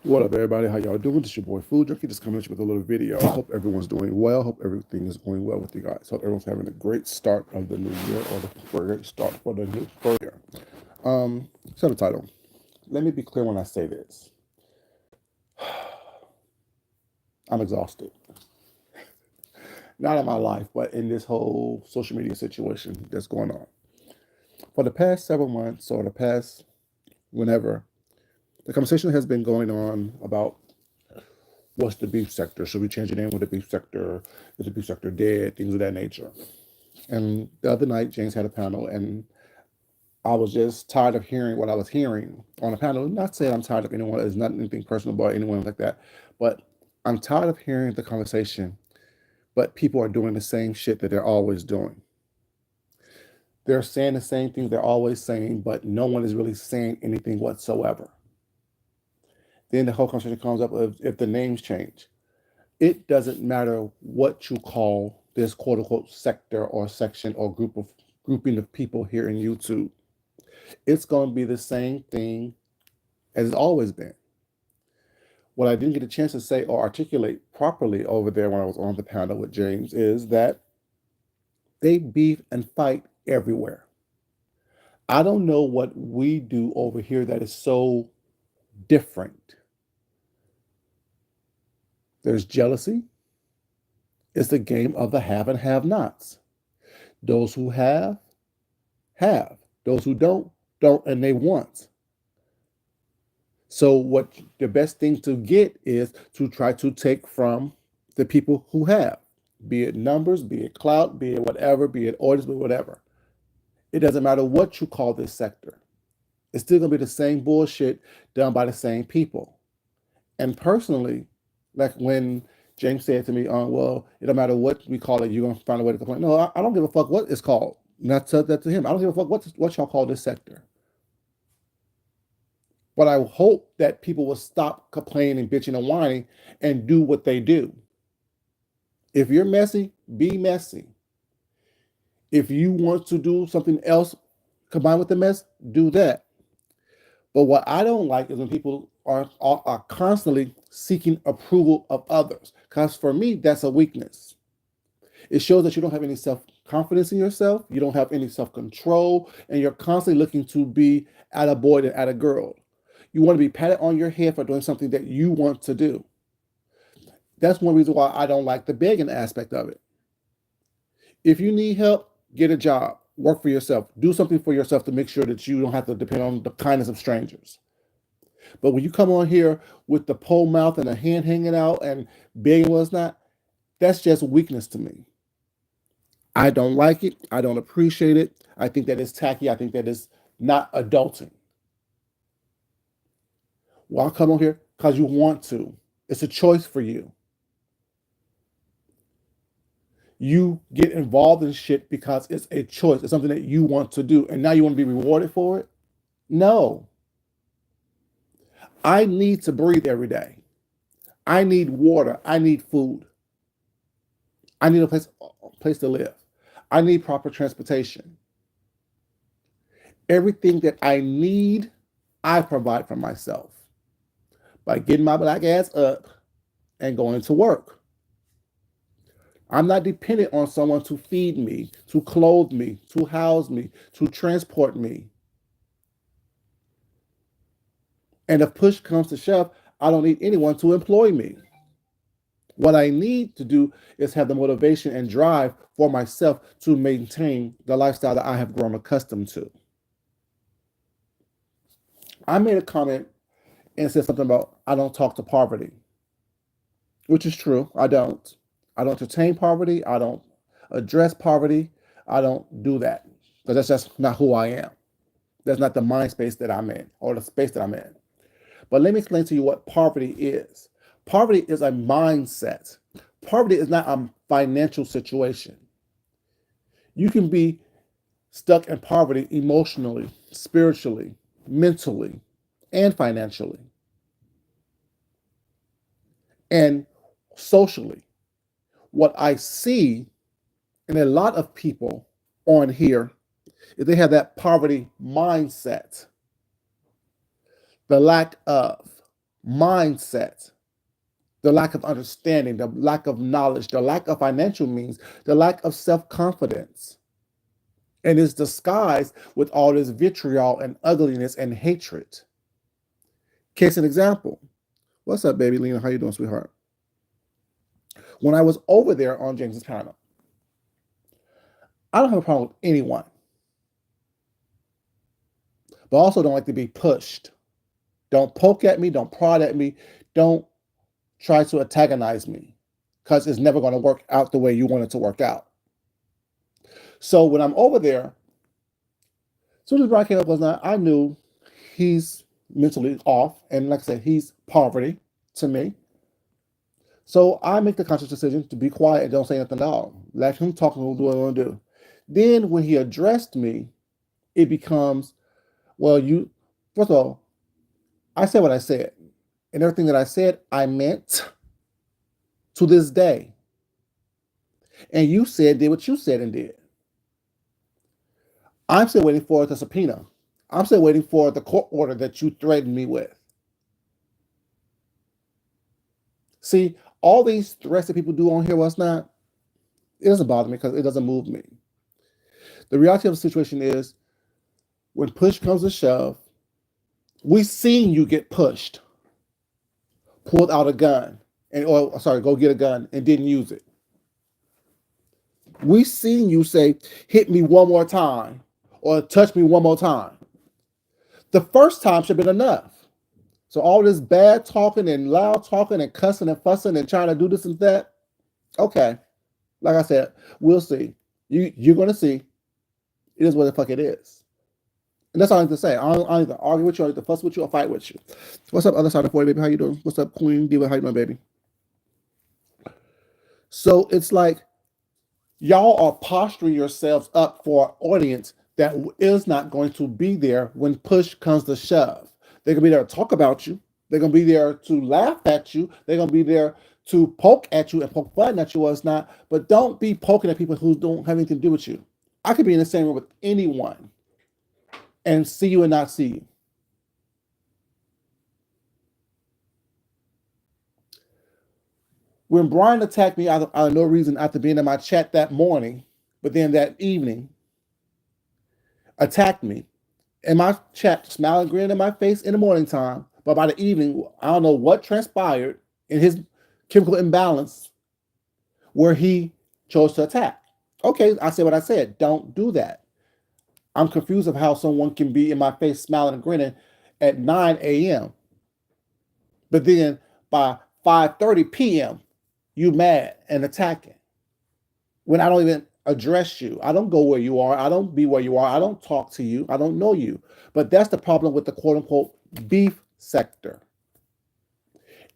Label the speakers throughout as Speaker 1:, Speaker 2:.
Speaker 1: What up, everybody? How y'all doing? This your boy Food Junkie, just coming at you with a little video. I hope everyone's doing well. Hope everything is going well with you guys. Hope everyone's having a great start of the new year, or the great start for the new year. So the title. Let me be clear when I say this. I'm exhausted. Not in my life, but in this whole social media situation that's going on. For the past several months, or the past whenever, the conversation has been going on about what's the beef sector? Should we change the name of the beef sector? Is the beef sector dead? Things of that nature. And the other night, James had a panel, and I was just tired of hearing what I was hearing on the panel. Not saying I'm tired of anyone, it's not anything personal about anyone like that, but I'm tired of hearing the conversation, but people are doing the same shit that they're always doing. They're saying the same things they're always saying, but no one is really saying anything whatsoever. Then the whole conversation comes up of if the names change. It doesn't matter what you call this quote unquote sector or section or grouping of people here in YouTube. It's going to be the same thing as it's always been. What I didn't get a chance to say or articulate properly over there when I was on the panel with James is that they beef and fight everywhere. I don't know what we do over here that is so different. There's jealousy. It's the game of the have and have nots. Those who have. Those who don't, and they want. So what the best thing to get is to try to take from the people who have, be it numbers, be it clout, be it whatever, be it orders, be whatever. It doesn't matter what you call this sector. It's still going to be the same bullshit done by the same people. And personally, like when James said to me, well, it don't matter what we call it, you're going to find a way to complain. No, I don't give a fuck what it's called. And I said that to him. I don't give a fuck what y'all call this sector. But I hope that people will stop complaining, bitching, and whining and do what they do. If you're messy, be messy. If you want to do something else combined with the mess, do that. But what I don't like is when people are constantly seeking approval of others. Because for me, that's a weakness. It shows that you don't have any self-confidence in yourself. You don't have any self-control. And you're constantly looking to be at a boy and at a girl. You want to be patted on your head for doing something that you want to do. That's one reason why I don't like the begging aspect of it. If you need help, get a job. Work for yourself. Do something for yourself to make sure that you don't have to depend on the kindness of strangers. But when you come on here with the pole mouth and a hand hanging out and begging what's not, that's just weakness to me. I don't like it. I don't appreciate it. I think that it's tacky. I think that it's not adulting. Well, I'll come on here because you want to. It's a choice for you. You get involved in shit because it's a choice. It's something that you want to do. And now you want to be rewarded for it? No. I need to breathe every day. I need water. I need food. I need a place to live. I need proper transportation. Everything that I need, I provide for myself by getting my black ass up and going to work. I'm not dependent on someone to feed me, to clothe me, to house me, to transport me. And if push comes to shove, I don't need anyone to employ me. What I need to do is have the motivation and drive for myself to maintain the lifestyle that I have grown accustomed to. I made a comment and said something about I don't talk to poverty, which is true. I don't. I don't entertain poverty. I don't address poverty. I don't do that because that's just not who I am. That's not the mind space that I'm in or the space that I'm in. But let me explain to you what poverty is. Poverty is a mindset. Poverty is not a financial situation. You can be stuck in poverty emotionally, spiritually, mentally, and financially, and socially. What I see in a lot of people on here is they have that poverty mindset, the lack of, mindset, the lack of understanding, the lack of knowledge, the lack of financial means, the lack of self-confidence. And it's disguised with all this vitriol and ugliness and hatred. Case in example. What's up, baby Lena? How you doing, sweetheart? When I was over there on James's panel, I don't have a problem with anyone, but I also don't like to be pushed. Don't poke at me, don't prod at me, don't try to antagonize me, because it's never going to work out the way you want it to work out. So when I'm over there, as soon as Brian came up last night, I knew he's mentally off, and like I said, he's poverty to me. So I make the conscious decision to be quiet and don't say nothing at all. Let him talk and do what I want to do. Then when he addressed me, it becomes, well, first of all, I said what I said. And everything that I said, I meant to this day. And you did what you said and did. I'm still waiting for the subpoena. I'm still waiting for the court order that you threatened me with. See, all these threats that people do on here last night, it doesn't bother me because it doesn't move me. The reality of the situation is, when push comes to shove, we've seen you get pushed, pulled out a gun, go get a gun and didn't use it. We've seen you say, hit me one more time or touch me one more time. The first time should have been enough. So all this bad talking and loud talking and cussing and fussing and trying to do this and that, okay. Like I said, we'll see. You're going to see. It is what the fuck it is. And that's all I have to say. I don't either argue with you, I either fuss with you, or fight with you. What's up, other side of 40, baby? How you doing? What's up, Queen Diva? How you doing, baby? So it's like y'all are posturing yourselves up for an audience that is not going to be there when push comes to shove. They're going to be there to talk about you. They're going to be there to laugh at you. They're going to be there to poke at you and poke fun at you or it's not. But don't be poking at people who don't have anything to do with you. I could be in the same room with anyone and see you and not see you. When Brian attacked me out of no reason after being in my chat that morning, but then that evening, attacked me in my chat, smiling, grinning in my face in the morning time, but by the evening, I don't know what transpired in his chemical imbalance where he chose to attack. Okay, I said what I said. Don't do that. I'm confused of how someone can be in my face smiling and grinning at 9 a.m. But then by 5:30 p.m., you mad and attacking. When I don't even address you. I don't go where you are. I don't be where you are. I don't talk to you. I don't know you. But that's the problem with the quote unquote beef sector.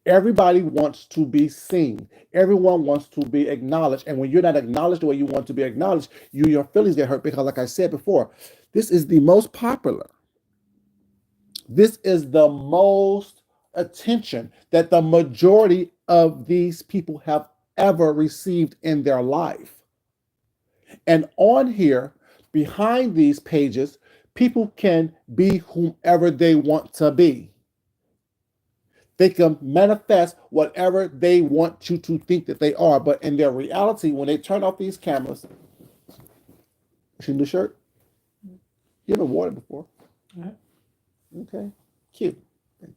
Speaker 1: Everybody wants to be seen. Everyone wants to be acknowledged. And when you're not acknowledged the way you want to be acknowledged, your feelings get hurt because, like I said before, this is the most popular. This is the most attention that the majority of these people have ever received in their life. And on here, behind these pages, people can be whomever they want to be. They can manifest whatever they want you to think that they are. But in their reality, when they turn off these cameras, she new shirt? You haven't worn it before. Right. Okay. Cute. Thanks.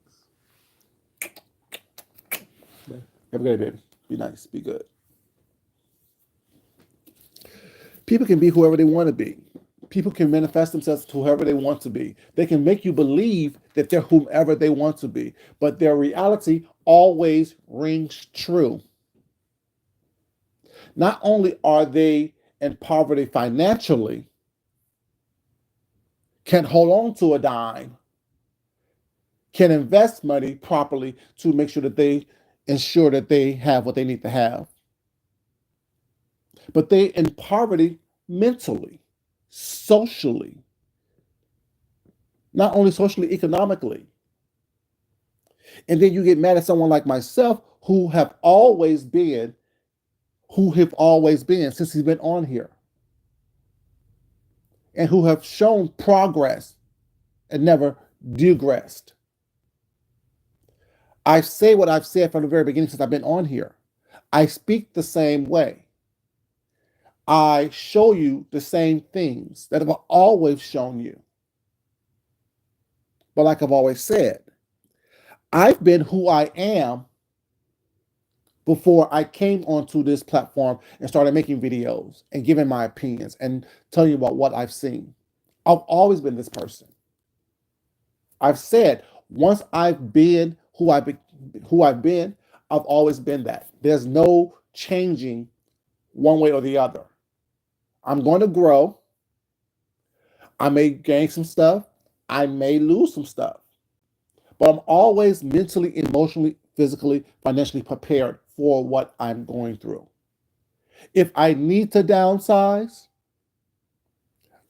Speaker 1: Yeah. Have a good day, baby. Be nice. Be good. People can be whoever they want to be. People can manifest themselves to whoever they want to be. They can make you believe that they're whomever they want to be, but their reality always rings true. Not only are they in poverty financially, can't hold on to a dime, can invest money properly to make sure that they ensure that they have what they need to have, but they in poverty mentally, socially, not only socially, economically. And then you get mad at someone like myself who have always been since he's been on here, and who have shown progress and never digressed. I say what I've said from the very beginning since I've been on here. I speak the same way. I show you the same things that I've always shown you. But like I've always said, I've been who I am before I came onto this platform and started making videos and giving my opinions and telling you about what I've seen. I've always been this person. I've said once I've been who I've been, I've always been that. There's no changing one way or the other. I'm going to grow. I may gain some stuff. I may lose some stuff. But I'm always mentally, emotionally, physically, financially prepared for what I'm going through. If I need to downsize,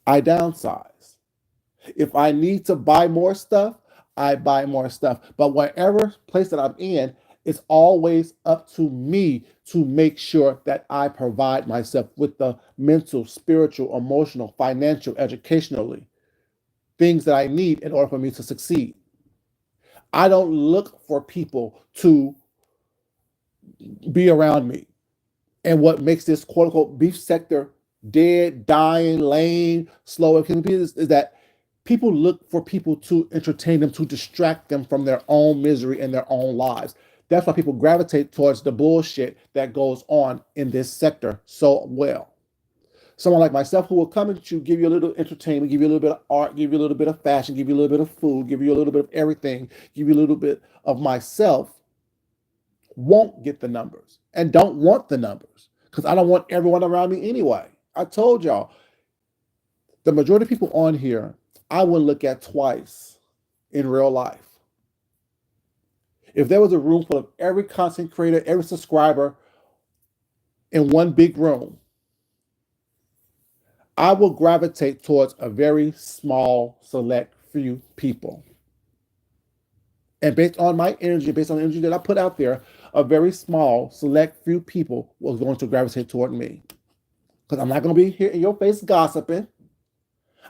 Speaker 1: I downsize. If I need to buy more stuff, I buy more stuff. But whatever place that I'm in, it's always up to me to make sure that I provide myself with the mental, spiritual, emotional, financial, educationally things that I need in order for me to succeed. I don't look for people to be around me. And what makes this quote unquote beef sector dead, dying, lame, slow, is that people look for people to entertain them, to distract them from their own misery and their own lives. That's why people gravitate towards the bullshit that goes on in this sector so well. Someone like myself who will come at you, give you a little entertainment, give you a little bit of art, give you a little bit of fashion, give you a little bit of food, give you a little bit of everything, give you a little bit of myself, won't get the numbers and don't want the numbers because I don't want everyone around me anyway. I told y'all, the majority of people on here, I would look at twice in real life. If there was a room full of every content creator, every subscriber in one big room, I will gravitate towards a very small, select few people. And based on my energy, based on the energy that I put out there, a very small, select few people will going to gravitate toward me. Because I'm not going to be here in your face gossiping.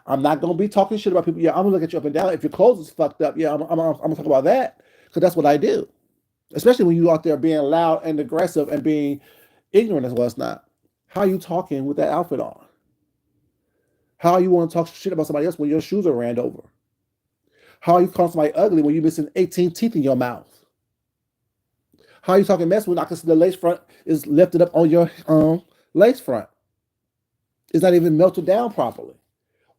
Speaker 1: I'm not going to be talking shit about people. Yeah, I'm going to look at you up and down. If your clothes is fucked up, yeah, I'm going to talk about that. Because that's what I do. Especially when you out there being loud and aggressive and being ignorant as well as not. How are you talking with that outfit on? How you want to talk shit about somebody else when your shoes are ran over? How are you calling somebody ugly when you're missing 18 teeth in your mouth? How are you talking mess when I can see the lace front is lifted up on your lace front? It's not even melted down properly.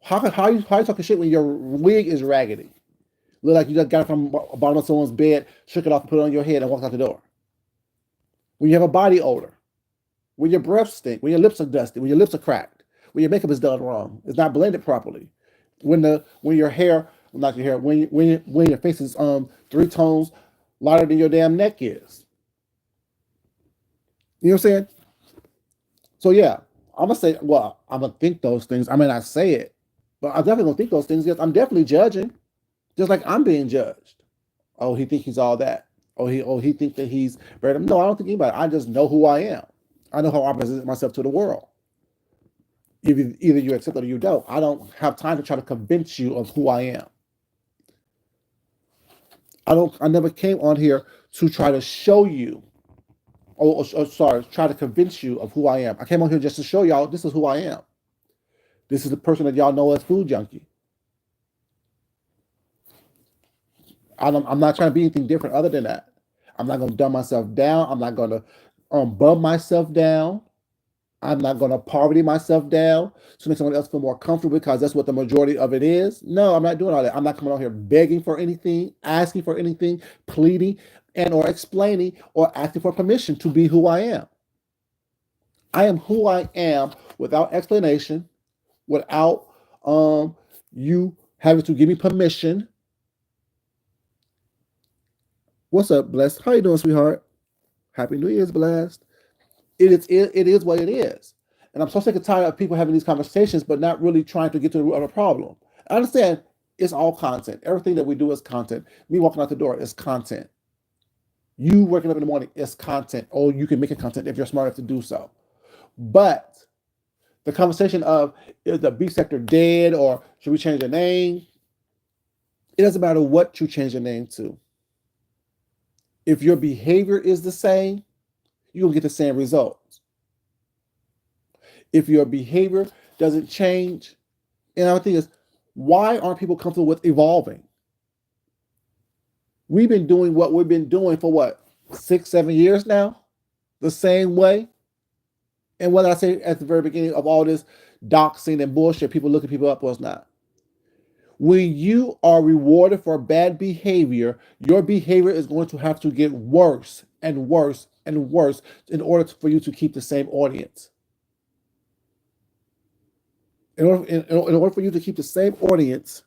Speaker 1: How are you talking shit when your wig is raggedy? Look like you just got it from the bottom of someone's bed, shook it off, and put it on your head, and walked out the door. When you have a body odor, when your breath stink, when your lips are dusty, when your lips are cracked, when your makeup is done wrong, it's not blended properly. When your hair, not your hair, when your face is 3 tones lighter than your damn neck is. You know what I'm saying? So yeah, I'm gonna say, well, I'm gonna think those things. I may not say it, but I'm definitely gonna think those things because I'm definitely judging, just like I'm being judged. Oh, he think he's all that. He think that he's better. No, I don't think anybody. I just know who I am. I know how I present myself to the world. Either you accept it or you don't. I don't have time to try to convince you of who I am. I never came on here to try to show you, try to convince you of who I am. I came on here just to show y'all this is who I am. This is the person that y'all know as Food Junkie. I'm not trying to be anything different other than that. I'm not going to dumb myself down. I'm not going to bum myself down. I'm not going to poverty myself down to make someone else feel more comfortable because that's what the majority of it is. No, I'm not doing all that. I'm not coming out here begging for anything, asking for anything, pleading and or explaining or asking for permission to be who I am. I am who I am without explanation, without you having to give me permission. What's up, Blessed? How you doing, sweetheart? Happy New Year's, Blessed. It is what it is. And I'm so sick and tired of people having these conversations, but not really trying to get to the root of the problem. I understand it's all content. Everything that we do is content. Me walking out the door is content. You waking up in the morning is content. Or you can make a content if you're smart enough to do so. But the conversation of is the beef sector dead or should we change the name? It doesn't matter what you change your name to. If your behavior is the same, you're going to get the same results. If your behavior doesn't change, and I think is, why aren't people comfortable with evolving? We've been doing what we've been doing for what, 6, 7 years now, the same way. And what I say at the very beginning of all this doxing and bullshit, people looking people up, was not. When you are rewarded for bad behavior, your behavior is going to have to get worse and worse and worse in order for you to keep the same audience. In order for you to keep the same audience,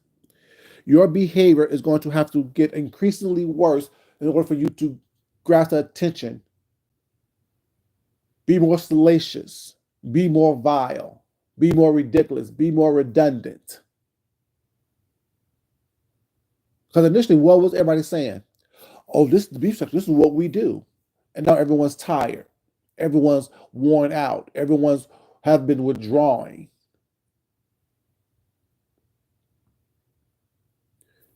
Speaker 1: your behavior is going to have to get increasingly worse in order for you to grasp the attention, be more salacious, be more vile, be more ridiculous, be more redundant. Because initially, what was everybody saying? Oh, this is the beef section. This is what we do. And now everyone's tired. Everyone's worn out. Everyone's have been withdrawing.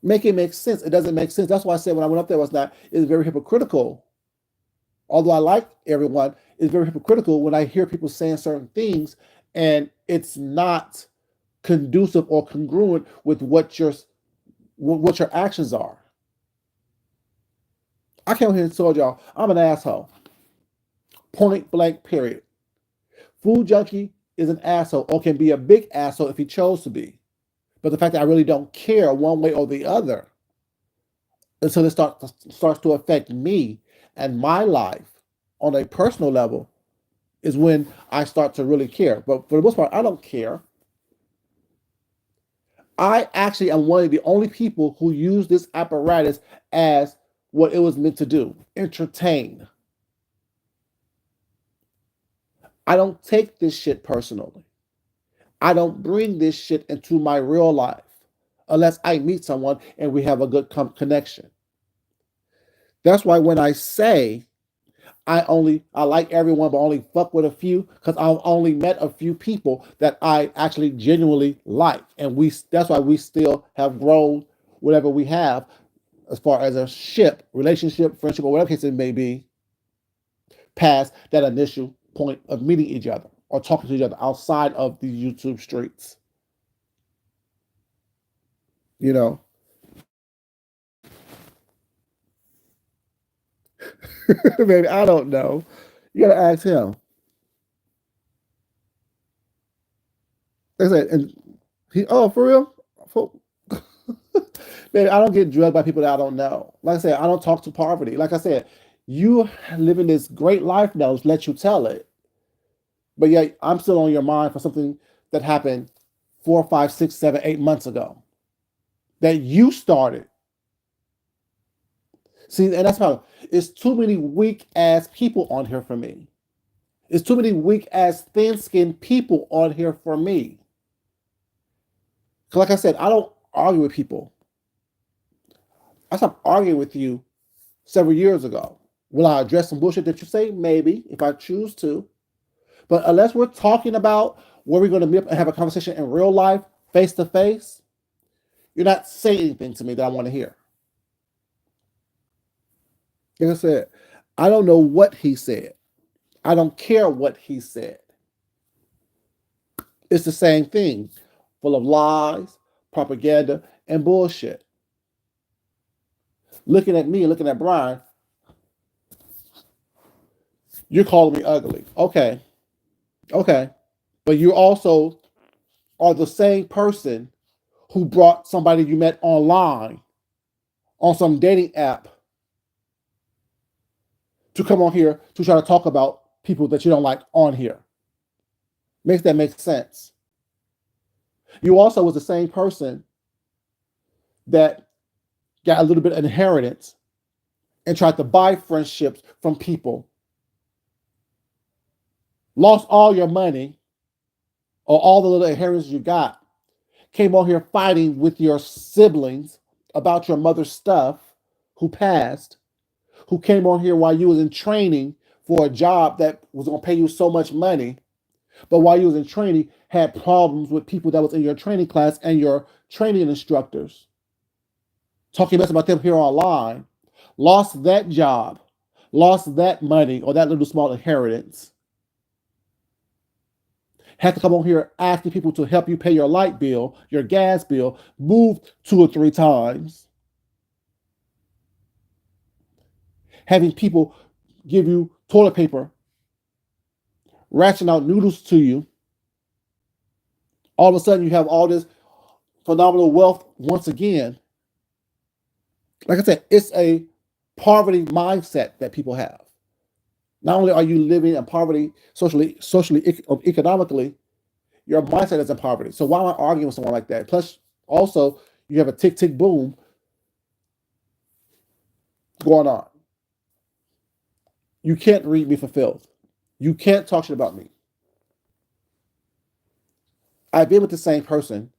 Speaker 1: Make it make sense. It doesn't make sense. That's why I said when I went up there was not, it's very hypocritical. Although I like everyone, it's very hypocritical when I hear people saying certain things and it's not conducive or congruent with what your actions are. I came here and told y'all I'm an asshole. Point blank, period. Food Junkie is an asshole or can be a big asshole if he chose to be. But the fact that I really don't care one way or the other until it starts to affect me and my life on a personal level is when I start to really care. But for the most part, I don't care. I actually am one of the only people who use this apparatus as what it was meant to do, entertain. I don't take this shit personally. I don't bring this shit into my real life unless I meet someone and we have a good connection. That's why when I say I like everyone, but only fuck with a few, because I've only met a few people that I actually genuinely like, and that's why we still have grown whatever we have as far as a relationship, friendship, or whatever case it may be, past that initial point of meeting each other or talking to each other outside of these YouTube streets. You know, maybe I don't know. You gotta ask him. Like I said, and oh, for real? Man, I don't get drugged by people that I don't know. Like I said, I don't talk to poverty. Like I said, you living this great life now, let you tell it. But yet I'm still on your mind for something that happened 4, 5, 6, 7, 8 months ago that you started. See, and that's how it's too many weak ass people on here for me. It's too many weak ass thin skinned people on here for me. Like I said, I don't argue with people. I stopped arguing with you several years ago. Will I address some bullshit that you say? Maybe, if I choose to. But unless we're talking about where we're going to meet up and have a conversation in real life, face to face, you're not saying anything to me that I want to hear. Like I said, I don't know what he said. I don't care what he said. It's the same thing, full of lies, propaganda, and bullshit. Looking at me, looking at Brian, you're calling me ugly. Okay. Okay. But you also are the same person who brought somebody you met online on some dating app to come on here to try to talk about people that you don't like on here. Makes that make sense? You also was the same person that got a little bit of inheritance and tried to buy friendships from people, lost all your money or all the little inheritance you got, came on here fighting with your siblings about your mother's stuff, who passed, who came on here while you was in training for a job that was going to pay you so much money, but while you was in training had problems with people that was in your training class and your training instructors, talking mess about them here online, lost that job, lost that money or that little small inheritance, had to come on here asking people to help you pay your light bill, your gas bill, moved 2 or 3 times, having people give you toilet paper, rationing out noodles to you. All of a sudden, you have all this phenomenal wealth once again. Like I said, it's a poverty mindset that people have. Not only are you living in poverty socially, economically, your mindset is in poverty. So why am I arguing with someone like that? Plus, also, you have a tick, tick, boom going on. You can't read me for filth. You can't talk shit about me. I've been with the same person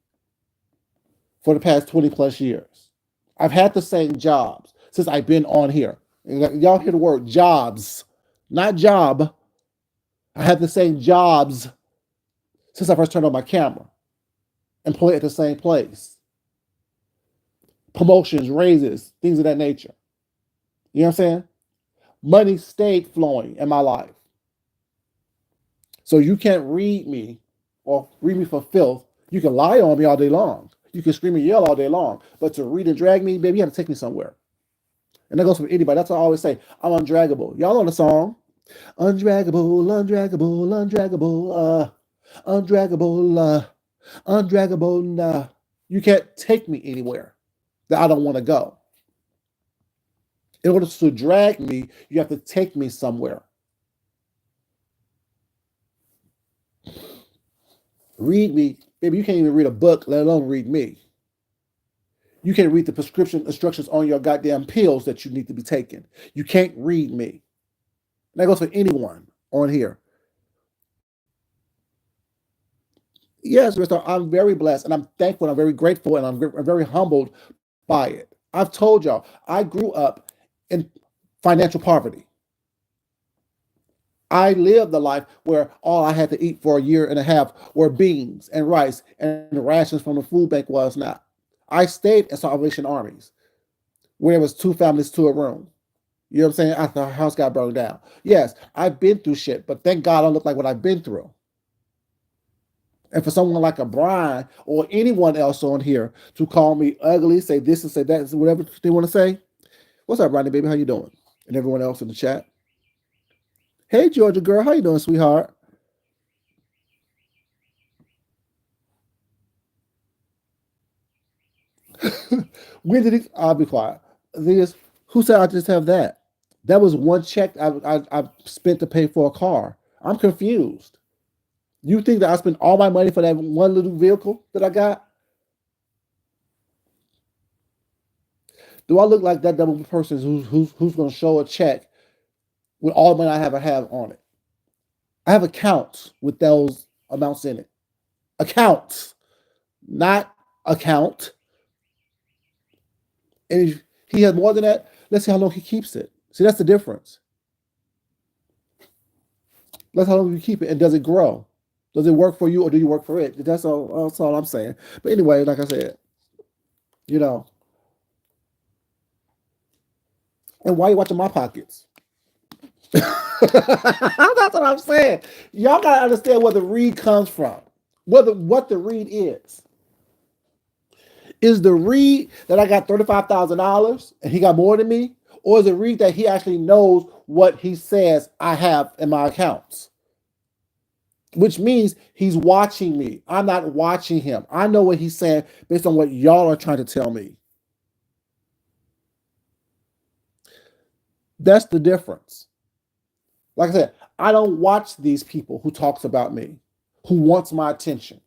Speaker 1: for the past 20 plus years. I've had the same jobs since I've been on here. Y'all hear the word jobs, not job. I had the same jobs since I first turned on my camera. Employed at the same place. Promotions, raises, things of that nature. You know what I'm saying? Money stayed flowing in my life. So you can't read me or read me for filth. You can lie on me all day long. You can scream and yell all day long. But to read and drag me, baby, you have to take me somewhere. And that goes for anybody. That's what I always say. I'm undraggable. Y'all know the song. Undraggable, undraggable, undraggable, undraggable, undraggable, nah. You can't take me anywhere that I don't want to go. In order to drag me, you have to take me somewhere. Read me, baby, you can't even read a book, let alone read me. You can't read the prescription instructions on your goddamn pills that you need to be taking. You can't read me. And that goes for anyone on here. Yes, Mr. I'm very blessed and I'm thankful and I'm very grateful and I'm very humbled by it. I've told y'all, I grew up in financial poverty. I lived the life where all I had to eat for a year and a half were beans and rice and the rations from the food bank was not. I stayed in Salvation Armies where there was 2 families to a room. You know what I'm saying? After our house got burned down. Yes, I've been through shit, but thank God I don't look like what I've been through. And for someone like a Brian or anyone else on here to call me ugly, say this and say that, whatever they want to say. What's up, Ronnie, baby? How you doing? And everyone else in the chat. Hey, Georgia girl, how you doing, sweetheart? When did he? I'll be quiet. The thing is, who said I just have that? That was one check I spent to pay for a car. I'm confused. You think that I spent all my money for that one little vehicle that I got? Do I look like that double person who's going to show a check with all the money I have on it? I have accounts with those amounts in it. Accounts, not account. And if he has more than that, let's see how long he keeps it. See, that's the difference. Let's see how long you keep it, and does it grow? Does it work for you, or do you work for it? That's all I'm saying. But anyway, like I said, you know. And why are you watching my pockets? That's what I'm saying. Y'all gotta understand where the read comes from. What the read is. Is the read that I got $35,000 and he got more than me? Or is it read that he actually knows what he says I have in my accounts? Which means he's watching me. I'm not watching him. I know what he's saying based on what y'all are trying to tell me. That's the difference. Like I said, I don't watch these people who talks about me, who wants my attention.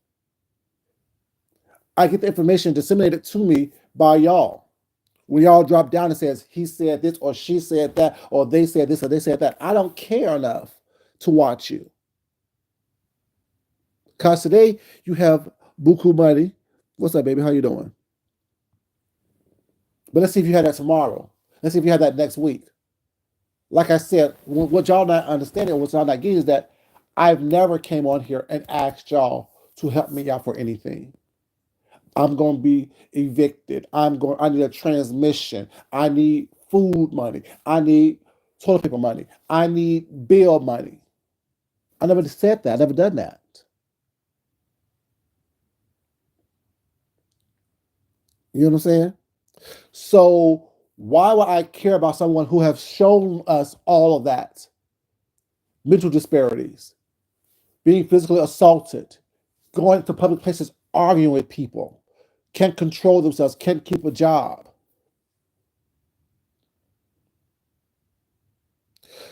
Speaker 1: I get the information disseminated to me by y'all. When y'all drop down and says, he said this, or she said that, or they said this, or they said that, I don't care enough to watch you. Because today you have buku money. What's up, baby? How you doing? But let's see if you have that tomorrow. Let's see if you have that next week. Like I said, what y'all not understanding, what y'all not getting is that I've never came on here and asked y'all to help me out for anything. I'm going to be evicted. I need a transmission. I need food money. I need toilet paper money. I need bill money. I never said that. I never done that. You know what I'm saying? So why would I care about someone who have shown us all of that? Mental disparities, being physically assaulted, going to public places, arguing with people, can't control themselves, can't keep a job.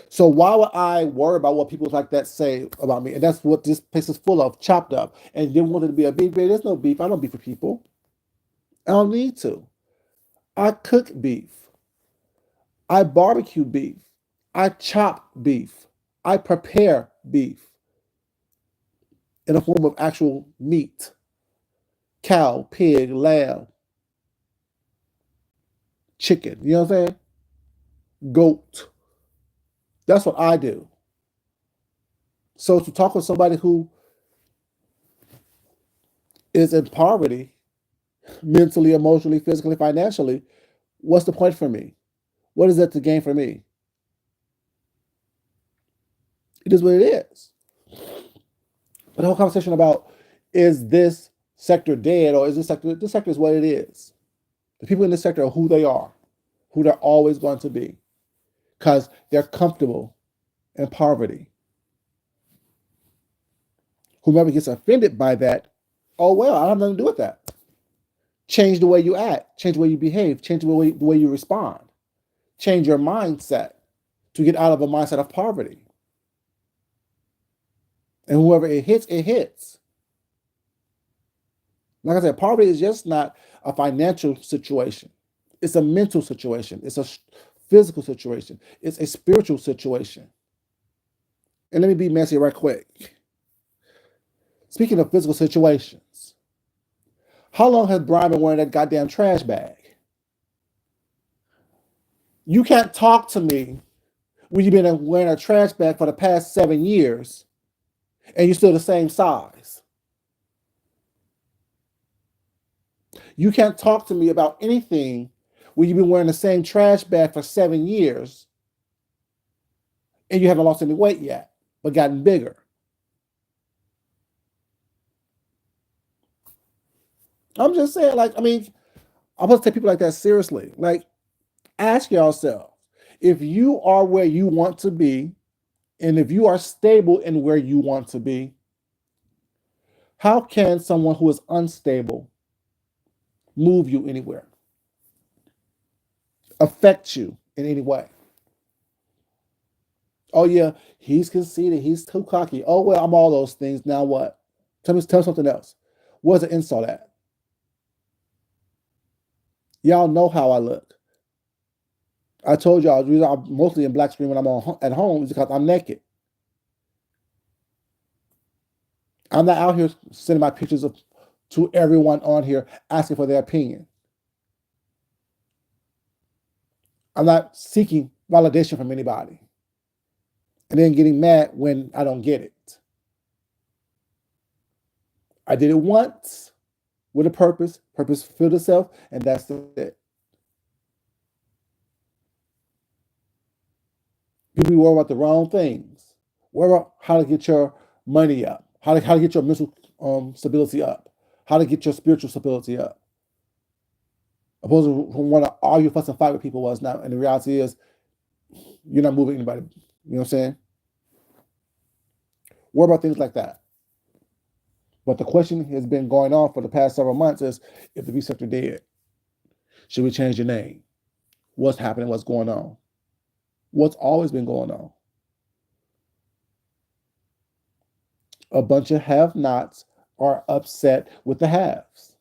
Speaker 1: So why would I worry about what people like that say about me? And that's what this place is full of, chopped up. And they want it to be a beef. There's no beef. I don't beef with people. I don't need to. I cook beef. I barbecue beef. I chop beef. I prepare beef in a form of actual meat. Cow, pig, lamb, chicken. You know what I'm saying? Goat. That's what I do. So to talk with somebody who is in poverty, mentally, emotionally, physically, financially, what's the point for me? What is that to gain for me? It is what it is. But the whole conversation about is this sector dead or is this sector is what it is. The people in this sector are who they are, who they're always going to be, because they're comfortable in poverty. Whomever gets offended by that, oh well, I have nothing to do with that. Change the way you act, change the way you behave, change the way you respond, change your mindset to get out of a mindset of poverty. And whoever it hits, it hits. Like I said, poverty is just not a financial situation. It's a mental situation. It's a physical situation. It's a spiritual situation. And let me be messy right quick. Speaking of physical situations, how long has Brian been wearing that goddamn trash bag? You can't talk to me when you've been wearing a trash bag for the past 7 years and you're still the same size. You can't talk to me about anything when you've been wearing the same trash bag for 7 years and you haven't lost any weight yet, but gotten bigger. I'm just saying, like, I mean, I'm supposed to take people like that seriously. Like, ask yourself, if you are where you want to be, and if you are stable in where you want to be, how can someone who is unstable move you anywhere, affect you in any way? Oh yeah, he's conceited, he's too cocky. Oh well, I'm all those things. Now what? Tell me something else. Where's the insult at? Y'all know how I look. I told y'all the reason I'm mostly in black screen when I'm at home is because I'm naked. I'm not out here sending my pictures to everyone on here asking for their opinion. I'm not seeking validation from anybody and then getting mad when I don't get it. I did it once with a purpose fulfilled itself, and that's it. People worry about the wrong things. Worry about how to get your money up, how to get your mental stability up, how to get your spiritual stability up. Opposed to want to argue, fuss, and fight with people was not. And the reality is, you're not moving anybody. You know what I'm saying? Worry about things like that. But the question has been going on for the past several months is, if the beef sector dead, should we change the name? What's happening? What's going on? What's always been going on? A bunch of have-nots are upset with the haves.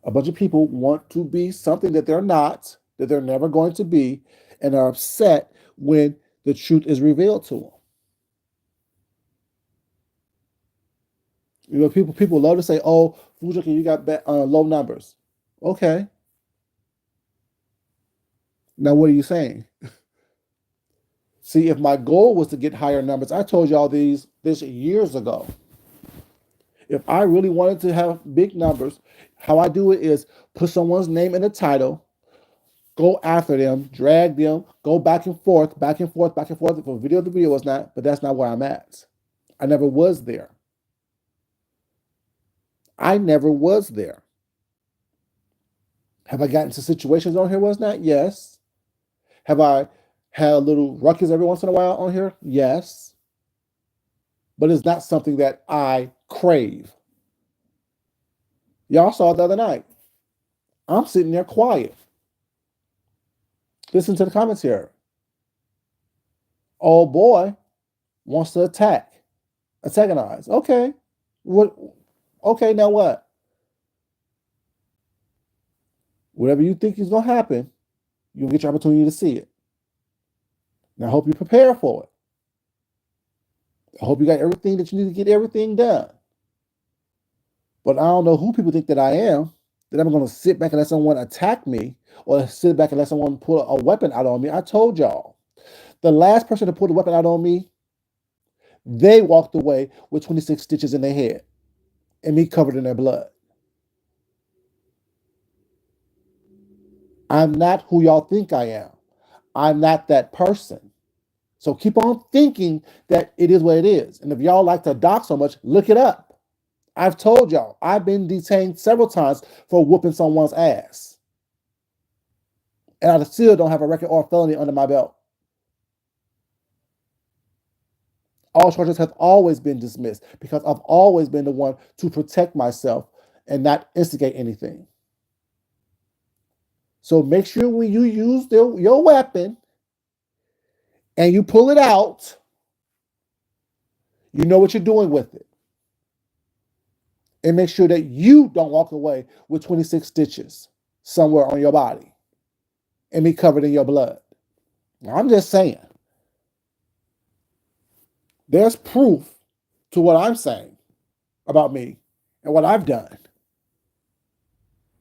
Speaker 1: A bunch of people want to be something that they're not, that they're never going to be, and are upset when the truth is revealed to them. You know, people love to say, "Oh, Fujioka, you got low numbers." Okay. Now, what are you saying? See, if my goal was to get higher numbers, I told y'all this years ago. If I really wanted to have big numbers, how I do it is put someone's name in the title, go after them, drag them, go back and forth, back and forth, back and forth. For video, the video was not, but that's not where I'm at. I never was there. I never was there. Have I gotten into situations on here was not? Yes. Have I had a little ruckus every once in a while on here? Yes. But it's not something that I crave. Y'all saw it the other night. I'm sitting there quiet. Listen to the commentary. Oh boy wants to antagonize. Okay. What? Okay, now what? Whatever you think is going to happen, you'll get your opportunity to see it. And I hope you prepare for it. I hope you got everything that you need to get everything done. But I don't know who people think that I am, that I'm going to sit back and let someone attack me or sit back and let someone pull a weapon out on me. I told y'all, the last person to pull the weapon out on me, they walked away with 26 stitches in their head and me covered in their blood. I'm not who y'all think I am. I'm not that person. So keep on thinking that it is what it is. And if y'all like to dox so much, look it up. I've told y'all, I've been detained several times for whooping someone's ass. And I still don't have a record or a felony under my belt. All charges have always been dismissed because I've always been the one to protect myself and not instigate anything. So make sure when you use your weapon and you pull it out, you know what you're doing with it. And make sure that you don't walk away with 26 stitches somewhere on your body and be covered in your blood. Now, I'm just saying. There's proof to what I'm saying about me and what I've done.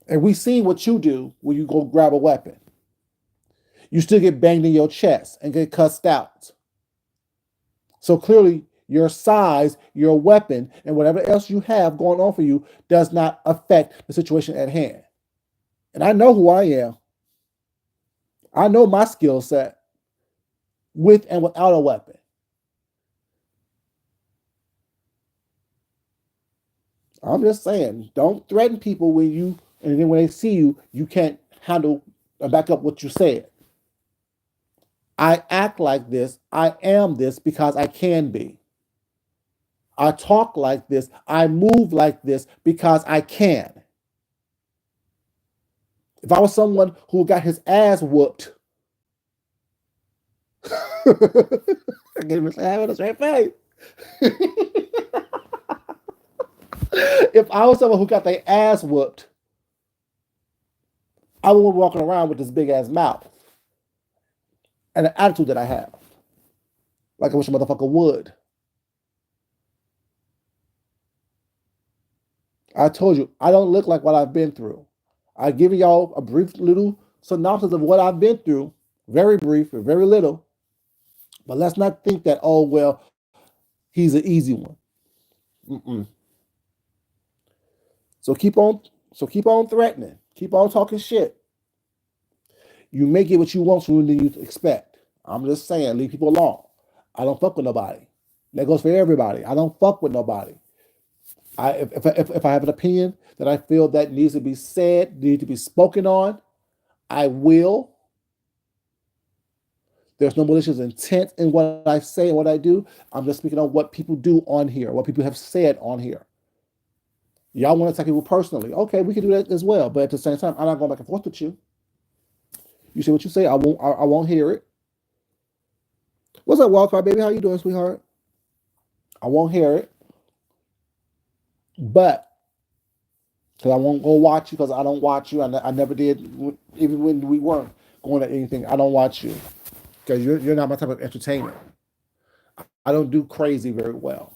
Speaker 1: And we've seen what you do when you go grab a weapon. You still get banged in your chest and get cussed out. So clearly, your size, your weapon, and whatever else you have going on for you does not affect the situation at hand. And I know who I am. I know my skill set with and without a weapon. I'm just saying, don't threaten people and then when they see you, you can't handle or back up what you said. I act like this, I am this because I can be. I talk like this, I move like this because I can. If I was someone who got his ass whooped, I get him having a straight face. If I was someone who got their ass whooped, I wouldn't be walking around with this big ass mouth and the attitude that I have. Like I wish a motherfucker would. I told you, I don't look like what I've been through. I've given y'all a brief little synopsis of what I've been through. Very brief, very little. But let's not think that, oh, well, he's an easy one. Mm-mm. So keep on threatening. Keep on talking shit. You may get what you want sooner than you expect. I'm just saying, leave people alone. I don't fuck with nobody. That goes for everybody. I don't fuck with nobody. If I have an opinion that I feel that needs to be said, needs to be spoken on, I will. There's no malicious intent in what I say and what I do. I'm just speaking on what people do on here, what people have said on here. Y'all want to attack people personally. Okay, we can do that as well. But at the same time, I'm not going back and forth with you. You say what you say. I won't hear it. What's up, Wildcard baby? How you doing, sweetheart? I won't hear it. But because I won't go watch you because I don't watch you. I never did, even when we weren't going at anything. I don't watch you because you're not my type of entertainment. I don't do crazy very well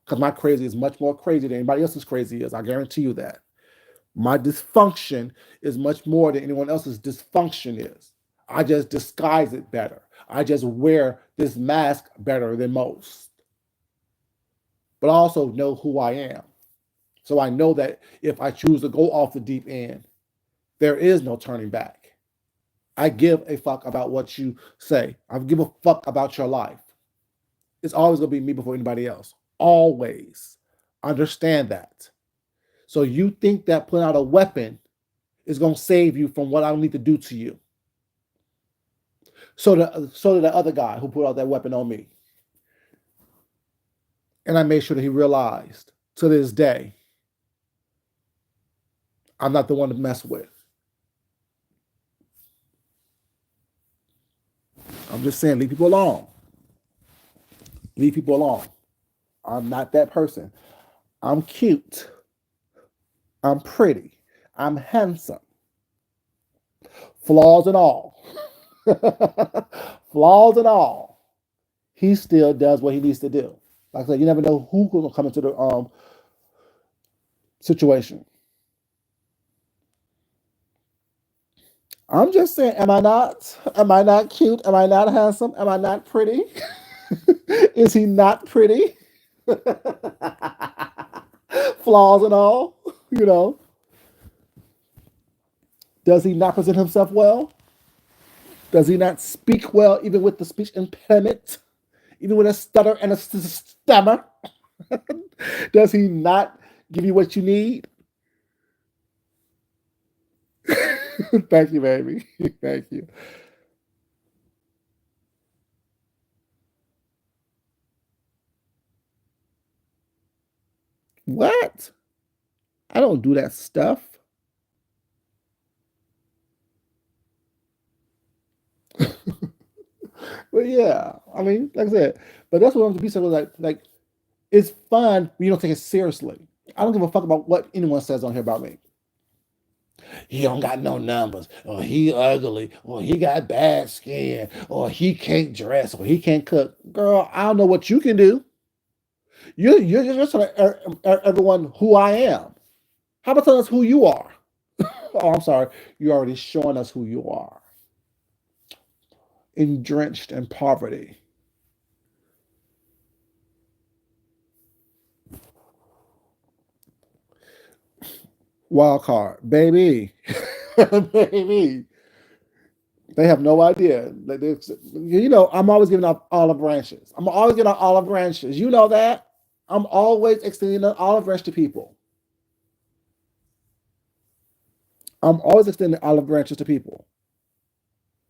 Speaker 1: because my crazy is much more crazy than anybody else's crazy is. I guarantee you that. My dysfunction is much more than anyone else's dysfunction is. I just disguise it better. I just wear this mask better than most. But I also know who I am. So I know that if I choose to go off the deep end, there is no turning back. I give a fuck about what you say. I give a fuck about your life. It's always going to be me before anybody else. Always. Understand that. So you think that putting out a weapon is going to save you from what I need to do to you. So did the other guy who put out that weapon on me. And I made sure that he realized to this day, I'm not the one to mess with. I'm just saying, leave people alone. Leave people alone. I'm not that person. I'm cute. I'm pretty. I'm handsome. Flaws and all. Flaws and all. He still does what he needs to do. Like I said, you never know who's going to come into the situation. I'm just saying, am I not? Am I not cute? Am I not handsome? Am I not pretty? Is he not pretty? Flaws and all, you know. Does he not present himself well? Does he not speak well, even with the speech impediment? Even with a stutter and a stammer? Does he not give you what you need? Thank you, baby. Thank you. What? I don't do that stuff. But yeah, I mean, like I said, but that's what I'm to be saying. Like, it's fun when you don't take it seriously. I don't give a fuck about what anyone says on here about me. He don't got no numbers, or he ugly, or he got bad skin, or he can't dress, or he can't cook. Girl, I don't know what you can do. You're just telling everyone who I am. How about telling us who you are? Oh, I'm sorry. You're already showing us who you are. Drenched in poverty. Wild card, baby. Baby. They have no idea. I'm always giving out olive branches. I'm always giving out olive branches. You know that. I'm always extending an olive branch to people. I'm always extending olive branches to people.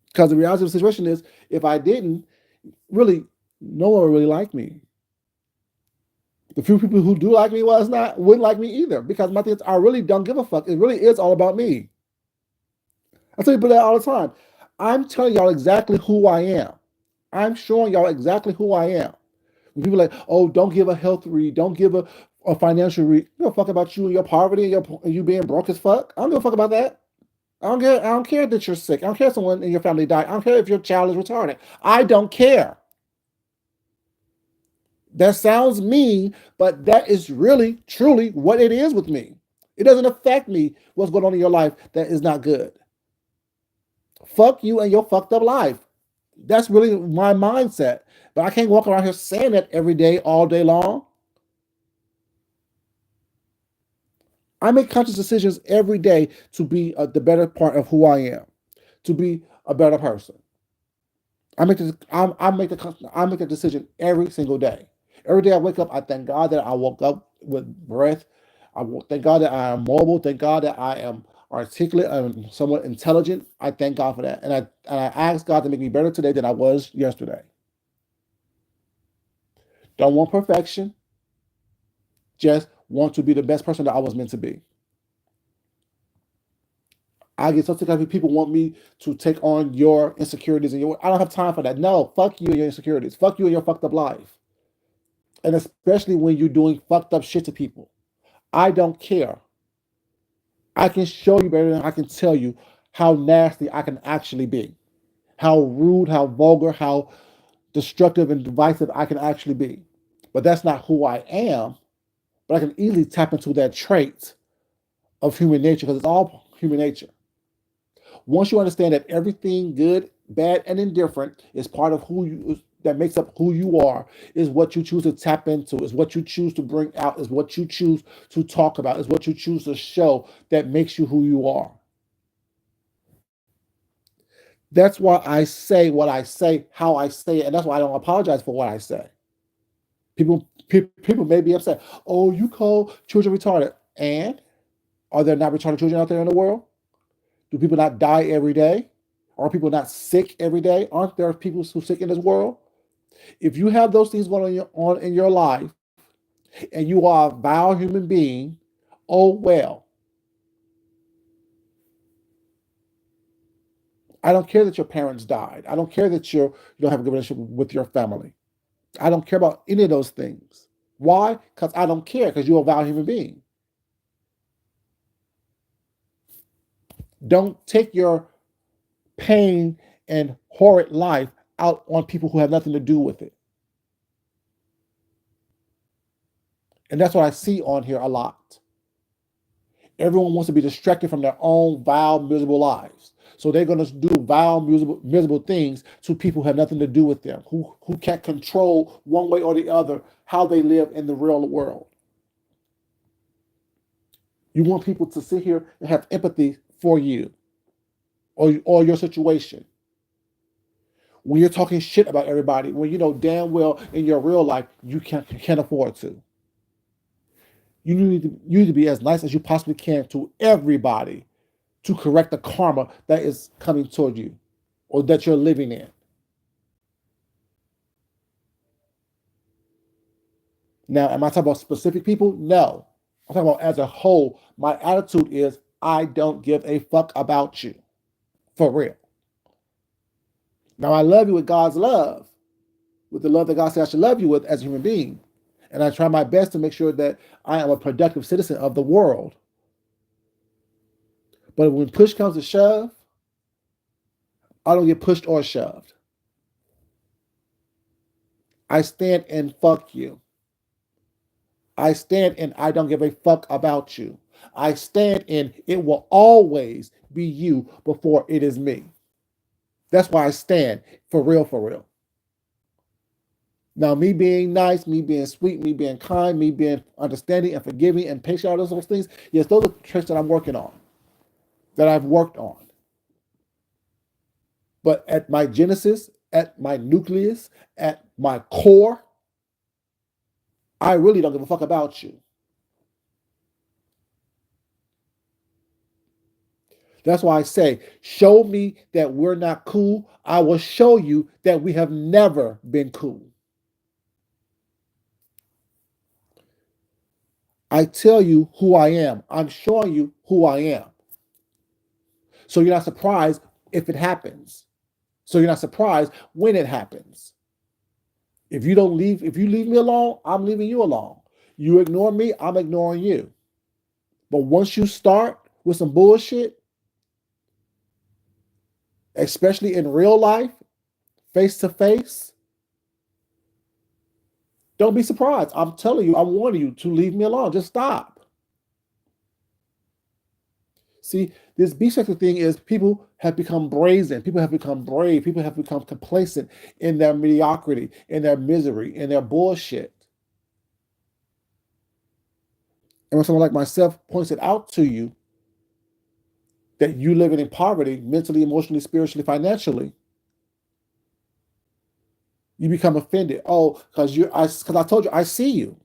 Speaker 1: Because the reality of the situation is, if I didn't, really, no one would really like me. The few people who do like me wouldn't like me either. Because my thing is, I really don't give a fuck. It really is all about me. I tell people that all the time. I'm telling y'all exactly who I am. I'm showing y'all exactly who I am. When people are like, oh, don't give a health read, don't give a financial read. You don't fuck about you and your poverty and you being broke as fuck. I don't give a fuck about that. I don't care that you're sick. I don't care if someone in your family died. I don't care if your child is retarded. I don't care. That sounds mean, but that is really, truly what it is with me. It doesn't affect me what's going on in your life that is not good. Fuck you and your fucked up life. That's really my mindset. But I can't walk around here saying that every day, all day long. I make conscious decisions every day to be the better part of who I am, to be a better person. I make a decision every single day. Every day I wake up, I thank God that I woke up with breath. Thank God that I am mobile. Thank God that I am articulate and somewhat intelligent. I thank God for that, and I ask God to make me better today than I was yesterday. Don't want perfection. Just want to be the best person that I was meant to be. I get so sick of people want me to take on your insecurities and I don't have time for that. No, fuck you and your insecurities. Fuck you and your fucked up life. And especially when you're doing fucked up shit to people. I don't care. I can show you better than I can tell you how nasty I can actually be. How rude, how vulgar, how destructive and divisive I can actually be. But that's not who I am. But I can easily tap into that trait of human nature because it's all human nature. Once you understand that everything good, bad, and indifferent is part of who you that makes up who you are is what you choose to tap into, is what you choose to bring out, is what you choose to talk about, is what you choose to show that makes you who you are. That's why I say what I say, how I say it, and that's why I don't apologize for what I say. People may be upset. Oh, you call children retarded, and are there not retarded children out there in the world? Do people not die every day? Are people not sick every day? Aren't there people who are sick in this world? If you have those things going on in your life, and you are a vile human being, oh well. I don't care that your parents died. I don't care that you don't have a good relationship with your family. I don't care about any of those things. Why? Because I don't care, because you're a vile human being. Don't take your pain and horrid life out on people who have nothing to do with it. And that's what I see on here a lot. Everyone wants to be distracted from their own vile, miserable lives. So they're going to do vile, miserable things to people who have nothing to do with them, who can't control one way or the other how they live in the real world. You want people to sit here and have empathy for you or your situation. When you're talking shit about everybody, when you know damn well in your real life you can't afford to. You need to be as nice as you possibly can to everybody to correct the karma that is coming toward you or that you're living in. Now, am I talking about specific people? No. I'm talking about as a whole. My attitude is I don't give a fuck about you. For real. Now, I love you with God's love, with the love that God said I should love you with as a human being. And I try my best to make sure that I am a productive citizen of the world. But when push comes to shove, I don't get pushed or shoved. I stand and fuck you. I stand and I don't give a fuck about you. I stand in it will always be you before it is me. That's why I stand for real, for real. Now, me being nice, me being sweet, me being kind, me being understanding and forgiving and patient, all those things, yes, those are traits that I'm working on, that I've worked on. But at my genesis, at my nucleus, at my core, I really don't give a fuck about you. That's why I say, show me that we're not cool. I will show you that we have never been cool. I tell you who I am. I'm showing you who I am. So you're not surprised if it happens. So you're not surprised when it happens. If you leave me alone, I'm leaving you alone. You ignore me, I'm ignoring you. But once you start with some bullshit, especially in real life, face to face, don't be surprised. I'm telling you, I'm warning you to leave me alone. Just stop. See, this bisexual thing is people have become brazen. People have become brave. People have become complacent in their mediocrity, in their misery, in their bullshit. And when someone like myself points it out to you that you living in poverty, mentally, emotionally, spiritually, financially, you become offended. Oh, because I told you, I see you.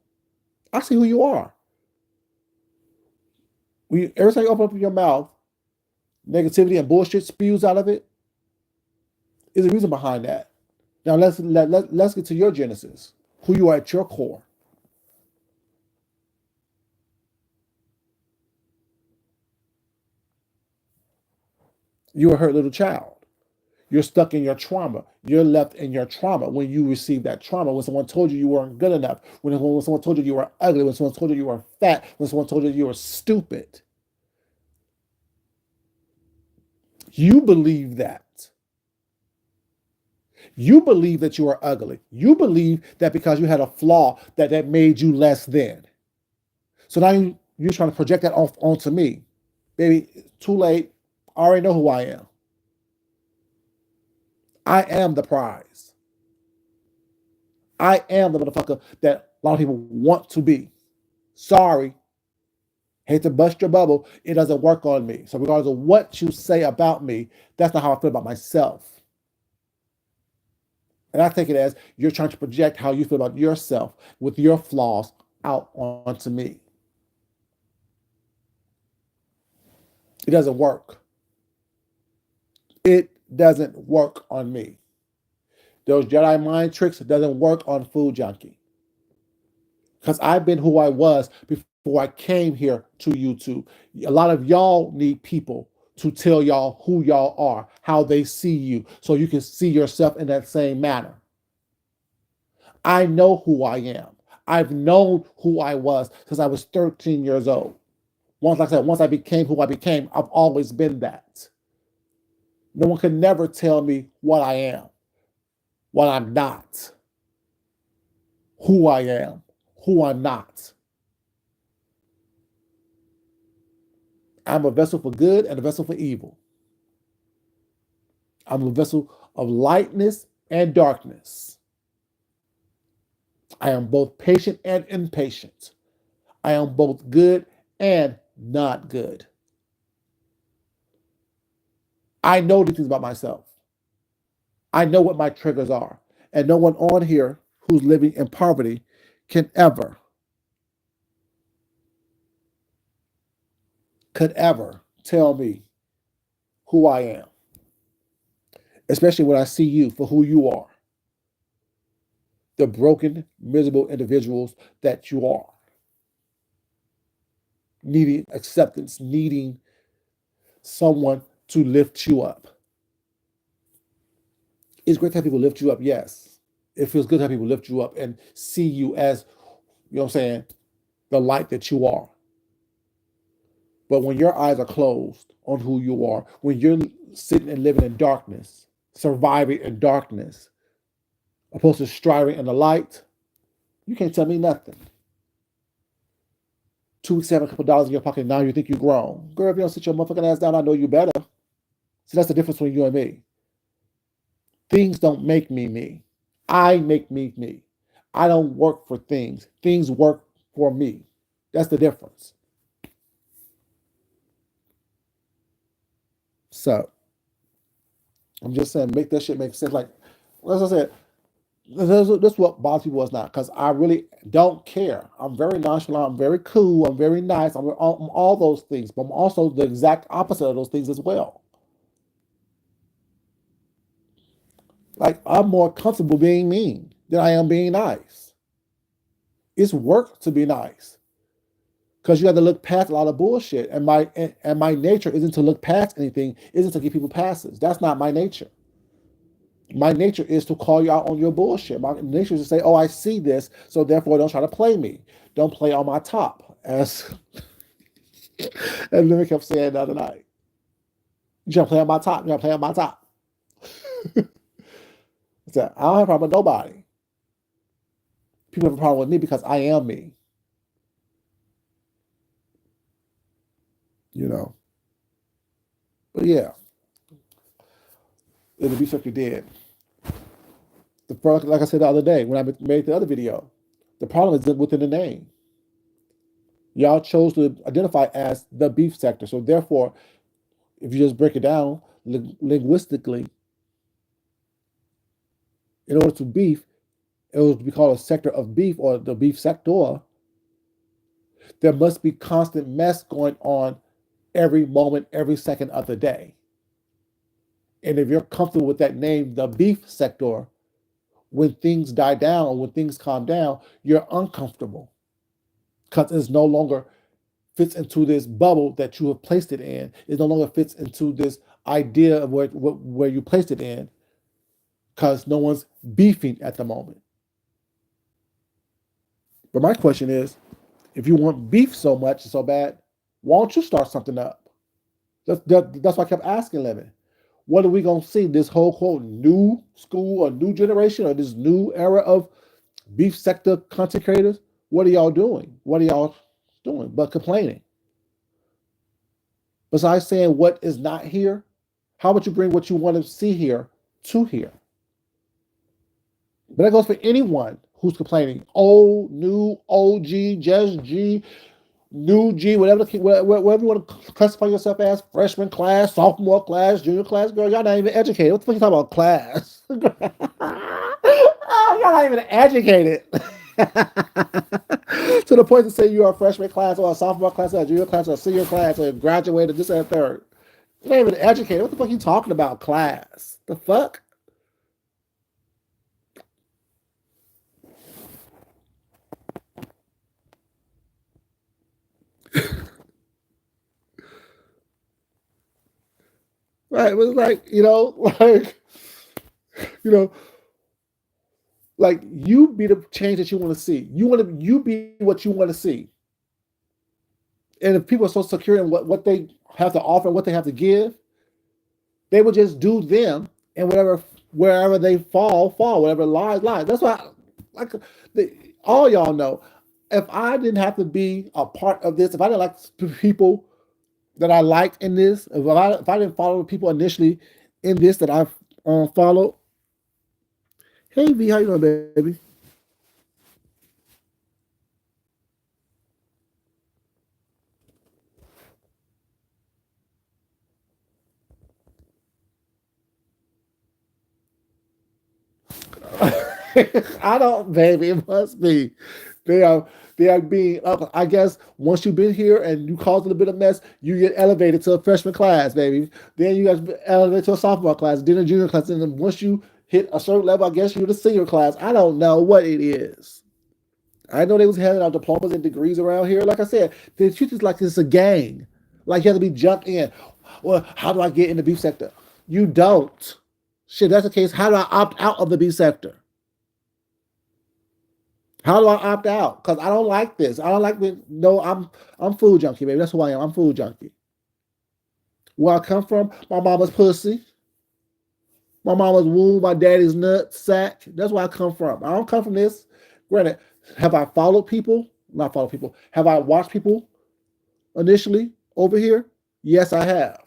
Speaker 1: I see who you are. Every time you open up your mouth, negativity and bullshit spews out of it. Is a reason behind that. Now let's get to your genesis, who you are at your core. You're a hurt little child. You're stuck in your trauma. You're left in your trauma when you received that trauma. When someone told you you weren't good enough. When someone told you you were ugly. When someone told you you were fat. When someone told you you were stupid. You believe that. You believe that you are ugly. You believe that because you had a flaw that made you less than. So now you're trying to project that off onto me. Baby, too late. I already know who I am. I am the prize. I am the motherfucker that a lot of people want to be. Sorry. Hate to bust your bubble. It doesn't work on me. So regardless of what you say about me, that's not how I feel about myself. And I take it as you're trying to project how you feel about yourself with your flaws out onto me. It doesn't work. It doesn't work on me. Those Jedi mind tricks doesn't work on Food Junkie. Because I've been who I was before I came here to YouTube. A lot of y'all need people to tell y'all who y'all are, how they see you, so you can see yourself in that same manner. I know who I am. I've known who I was since I was 13 years old. Once, like I said, once I became who I became, I've always been that. No one can never tell me what I am, what I'm not, who I am, who I'm not. I'm a vessel for good and a vessel for evil. I'm a vessel of lightness and darkness. I am both patient and impatient. I am both good and not good. I know the things about myself. I know what my triggers are. And no one on here who's living in poverty could ever tell me who I am, especially when I see you for who you are, the broken, miserable individuals that you are, needing acceptance, needing someone to lift you up. It's great to have people lift you up, yes. It feels good to have people lift you up and see you as, you know what I'm saying, the light that you are. But when your eyes are closed on who you are, when you're sitting and living in darkness, surviving in darkness, opposed to striving in the light, you can't tell me nothing. 2 weeks, have a couple dollars in your pocket, now you think you're grown. Girl, if you don't sit your motherfucking ass down, I know you better. So that's the difference between you and me. Things don't make me me. I make me me. I don't work for things. Things work for me. That's the difference. So I'm just saying, make that shit make sense. Like, as I said, this is what bothers people is not, because I really don't care. I'm very nonchalant. I'm very cool. I'm very nice. I'm all those things, but I'm also the exact opposite of those things as well. Like, I'm more comfortable being mean than I am being nice. It's work to be nice, because you have to look past a lot of bullshit. And my nature isn't to look past anything. Isn't to give people passes. That's not my nature. My nature is to call you out on your bullshit. My nature is to say, "Oh, I see this, so therefore don't try to play me. Don't play on my top." As Lemmy kept saying the other night, "You trying to play on my top? You trying to play on my top?" So I don't have a problem with nobody. People have a problem with me because I am me. You know. But yeah, it'll be such a dead. The first, like I said the other day when I made the other video, the problem is within the name. Y'all chose to identify as the beef sector. So therefore, if you just break it down linguistically, in order to beef, it would be called a sector of beef or the beef sector. There must be constant mess going on every moment, every second of the day. And if you're comfortable with that name, the beef sector, when things die down or when things calm down, you're uncomfortable because it's no longer fits into this bubble that you have placed it in. It no longer fits into this idea of where you placed it in, because no one's beefing at the moment. But my question is, if you want beef so much and so bad, why don't you start something up? That's why I kept asking Lemon. What are we going to see? This whole quote new school or new generation or this new era of beef sector content creators? What are y'all doing? What are y'all doing but complaining? Besides saying what is not here, how about you bring what you want to see here to here? But that goes for anyone Who's complaining? Old, new, OG, just G, new G, whatever you want to classify yourself as, freshman class, sophomore class, junior class, girl, y'all not even educated. What the fuck you talking about class? Oh, y'all not even educated. To the point to say you are a freshman class or a sophomore class or a junior class or a senior class or graduated this and third. You're not even educated. What the fuck are you talking about class? The fuck? Right. It was like, you know, like you be the change that you want to see. You be what you want to see. And if people are so secure in what they have to offer, what they have to give, they would just do them and wherever they fall, whatever lies. That's why, like, the, all y'all know, if I didn't have to be a part of this, if I didn't like people that I liked in this, if I didn't follow people initially in this that I've followed. Hey V, how you doing, baby? I don't, baby. It must be. They are they are being. I guess once you've been here and you cause a little bit of mess, you get elevated to a freshman class, baby. Then you guys elevated to a sophomore class, then a junior class, and then once you hit a certain level, I guess you're the senior class. I don't know what it is. I know they was handing out diplomas and degrees around here. Like I said, they treat this like it's a gang. Like you have to be jumped in. Well, how do I get in the beef sector? You don't. Shit, that's the case. How do I opt out of the beef sector? How do I opt out? Because I don't like this. I don't like the no. I'm food junkie, baby. That's who I am. I'm food junkie. Where I come from, my mama's pussy, my mama's womb, my daddy's nut sack. That's where I come from. I don't come from this. Granted, have I followed people? Not followed people. Have I watched people initially over here? Yes, I have.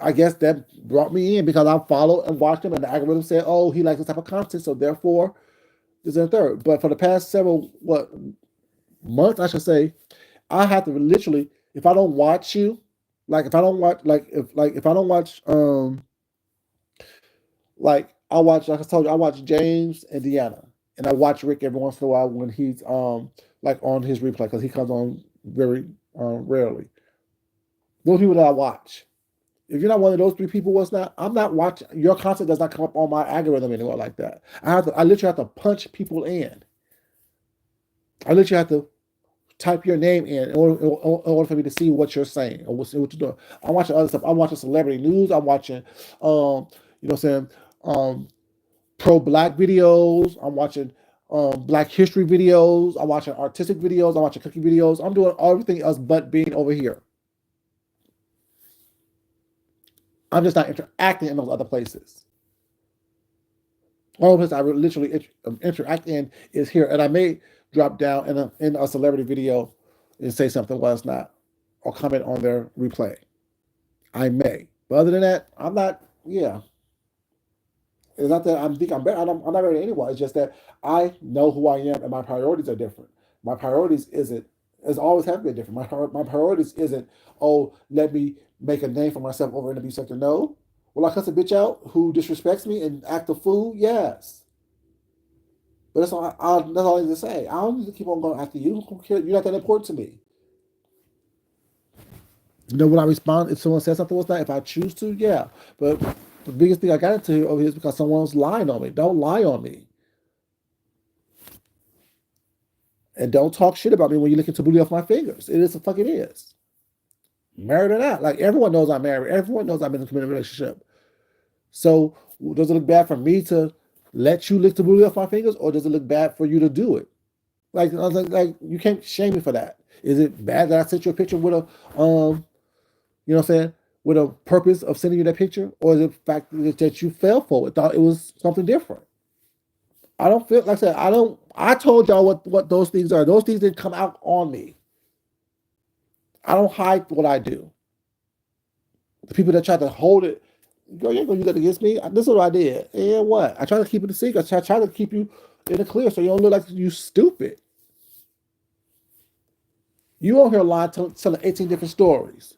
Speaker 1: I guess that brought me in because I followed and watched him, and the algorithm said, "Oh, he likes this type of content, so therefore this and third." But for the past several months, I should say, I have to literally, if I don't watch you, like if I don't watch, if I don't watch, like I watch, like I told you, I watch James and Deanna, and I watch Rick every once in a while when he's like on his replay because he comes on very rarely. Those people that I watch. If you're not one of those three people, what's not? I'm not watching. Your content does not come up on my algorithm anymore like that. I literally have to punch people in. I literally have to type your name in order for me to see what you're saying or what you're doing. I'm watching other stuff. I'm watching celebrity news. I'm watching, you know, what I'm saying, pro black videos. I'm watching black history videos. I'm watching artistic videos. I'm watching cooking videos. I'm doing everything else but being over here. I'm just not interacting in those other places. All of this I literally interact in is here, and I may drop down in a celebrity video and say something while it's not, or comment on their replay. I may, but other than that, I'm not. Yeah, it's not that I'm better. I'm not better than anyone. It's just that I know who I am, and my priorities are different. My priorities isn't. It's always have been different. My priorities isn't. Oh, let me make a name for myself over in the B sector. No. Will I cuss a bitch out who disrespects me and act a fool? Yes. But that's all I need to say. I don't need to keep on going after you. You're not that important to me. You know, when I respond, if someone says something was that, if I choose to, yeah. But the biggest thing I got into over here is because someone's lying on me. Don't lie on me. And don't talk shit about me when you look into booty off my fingers. It is the fuck it is. Married or not. Like everyone knows I'm married. Everyone knows I'm in a committed relationship. So does it look bad for me to let you lick the booty off my fingers, or does it look bad for you to do it? Like you can't shame me for that. Is it bad that I sent you a picture with a you know what I'm saying, with a purpose of sending you that picture, or is it the fact that you fell for it, thought it was something different? I don't feel like I said I don't. I told y'all what those things are. Those things didn't come out on me. I don't hide what I do. The people that try to hold it, girl, you ain't gonna use that against me. This is what I did. And what? I try to keep it a secret. I try to keep you in the clear so you don't look like you stupid. You on here lying, telling 18 different stories.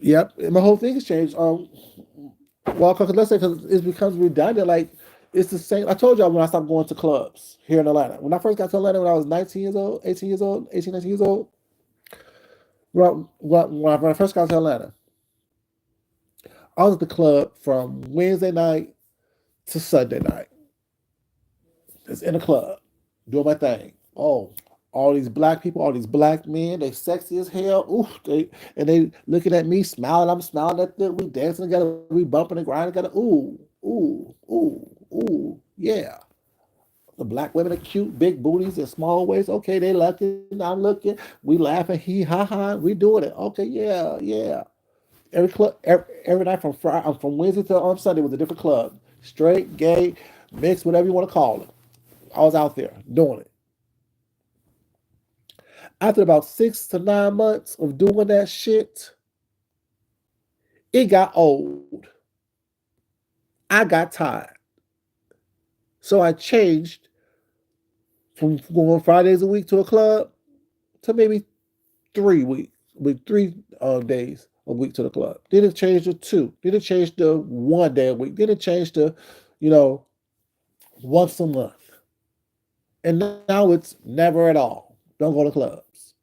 Speaker 1: Yep, and my whole thing has changed. Well, cause let's say because it becomes redundant. Like it's the same. I told y'all when I stopped going to clubs here in Atlanta. When I first got to Atlanta, when I was 19 years old, 18 years old, 18, 19 years old. When I first got to Atlanta, I was at the club from Wednesday night to Sunday night. Just in the club, doing my thing. Oh, all these black people, all these black men, they sexy as hell. Ooh, they looking at me, smiling. I'm smiling at them. We dancing together. We bumping and grinding together. Ooh, ooh, ooh, ooh, yeah. The black women are cute, big booties and small waists. Okay, they looking, I'm looking. We laughing, he ha ha. We doing it. Okay, yeah, yeah. Every club, every night from Friday, from Wednesday to on Sunday was a different club. Straight, gay, mixed, whatever you want to call it. I was out there doing it. After about 6 to 9 months of doing that shit, it got old. I got tired. So I changed from going 5 days a week to a club to maybe 3 weeks, with 3 days a week to the club. Then it changed to 2. Then it changed to 1 day a week. Then it changed to, you know, once a month. And now it's never at all. Don't go to clubs.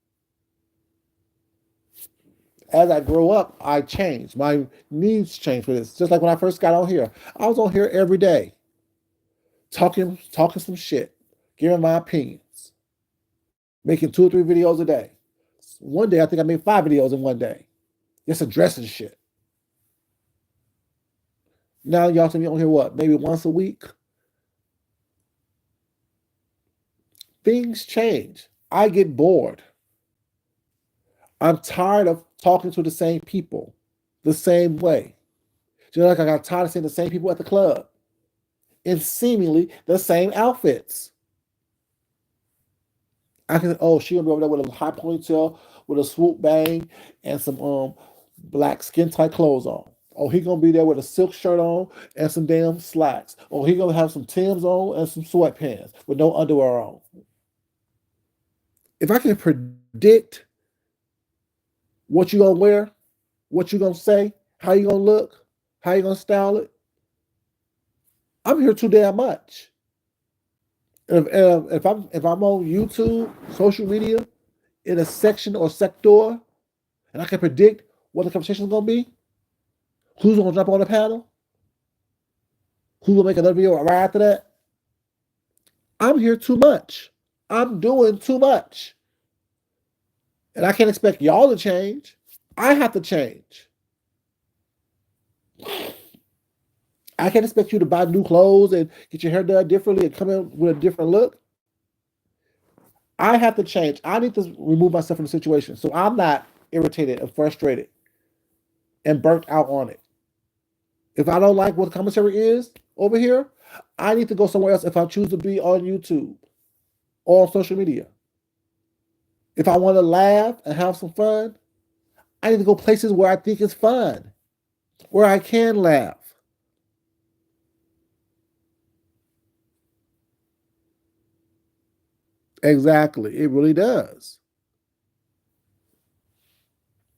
Speaker 1: As I grow up, I change. My needs change for this. Just like when I first got on here, I was on here every day, talking some shit, giving my opinions, making 2 or 3 videos a day. One day, I think I made 5 videos in one day, just addressing shit. Now y'all see me on here what? Maybe once a week. Things change. I get bored. I'm tired of talking to the same people the same way. Just like I got tired of seeing the same people at the club in seemingly the same outfits. I can, oh, she gonna be over there with a high ponytail, with a swoop bang, and some black skin tight clothes on. Oh, he gonna be there with a silk shirt on and some damn slacks. Oh, he gonna have some Timbs on and some sweatpants with no underwear on. If I can predict what you gonna wear, what you gonna say, how you gonna look, how you gonna style it, I'm here too damn much. If I'm on YouTube, social media, in a section or sector, and I can predict what the conversation is gonna be, who's gonna jump on the panel, who will make another video right after that, I'm here too much. I'm doing too much. And I can't expect y'all to change. I have to change. I can't expect you to buy new clothes and get your hair done differently and come in with a different look. I have to change. I need to remove myself from the situation so I'm not irritated and frustrated and burnt out on it. If I don't like what the commentary is over here, I need to go somewhere else if I choose to be on YouTube or on social media. If I want to laugh and have some fun, I need to go places where I think it's fun, where I can laugh. Exactly. It really does.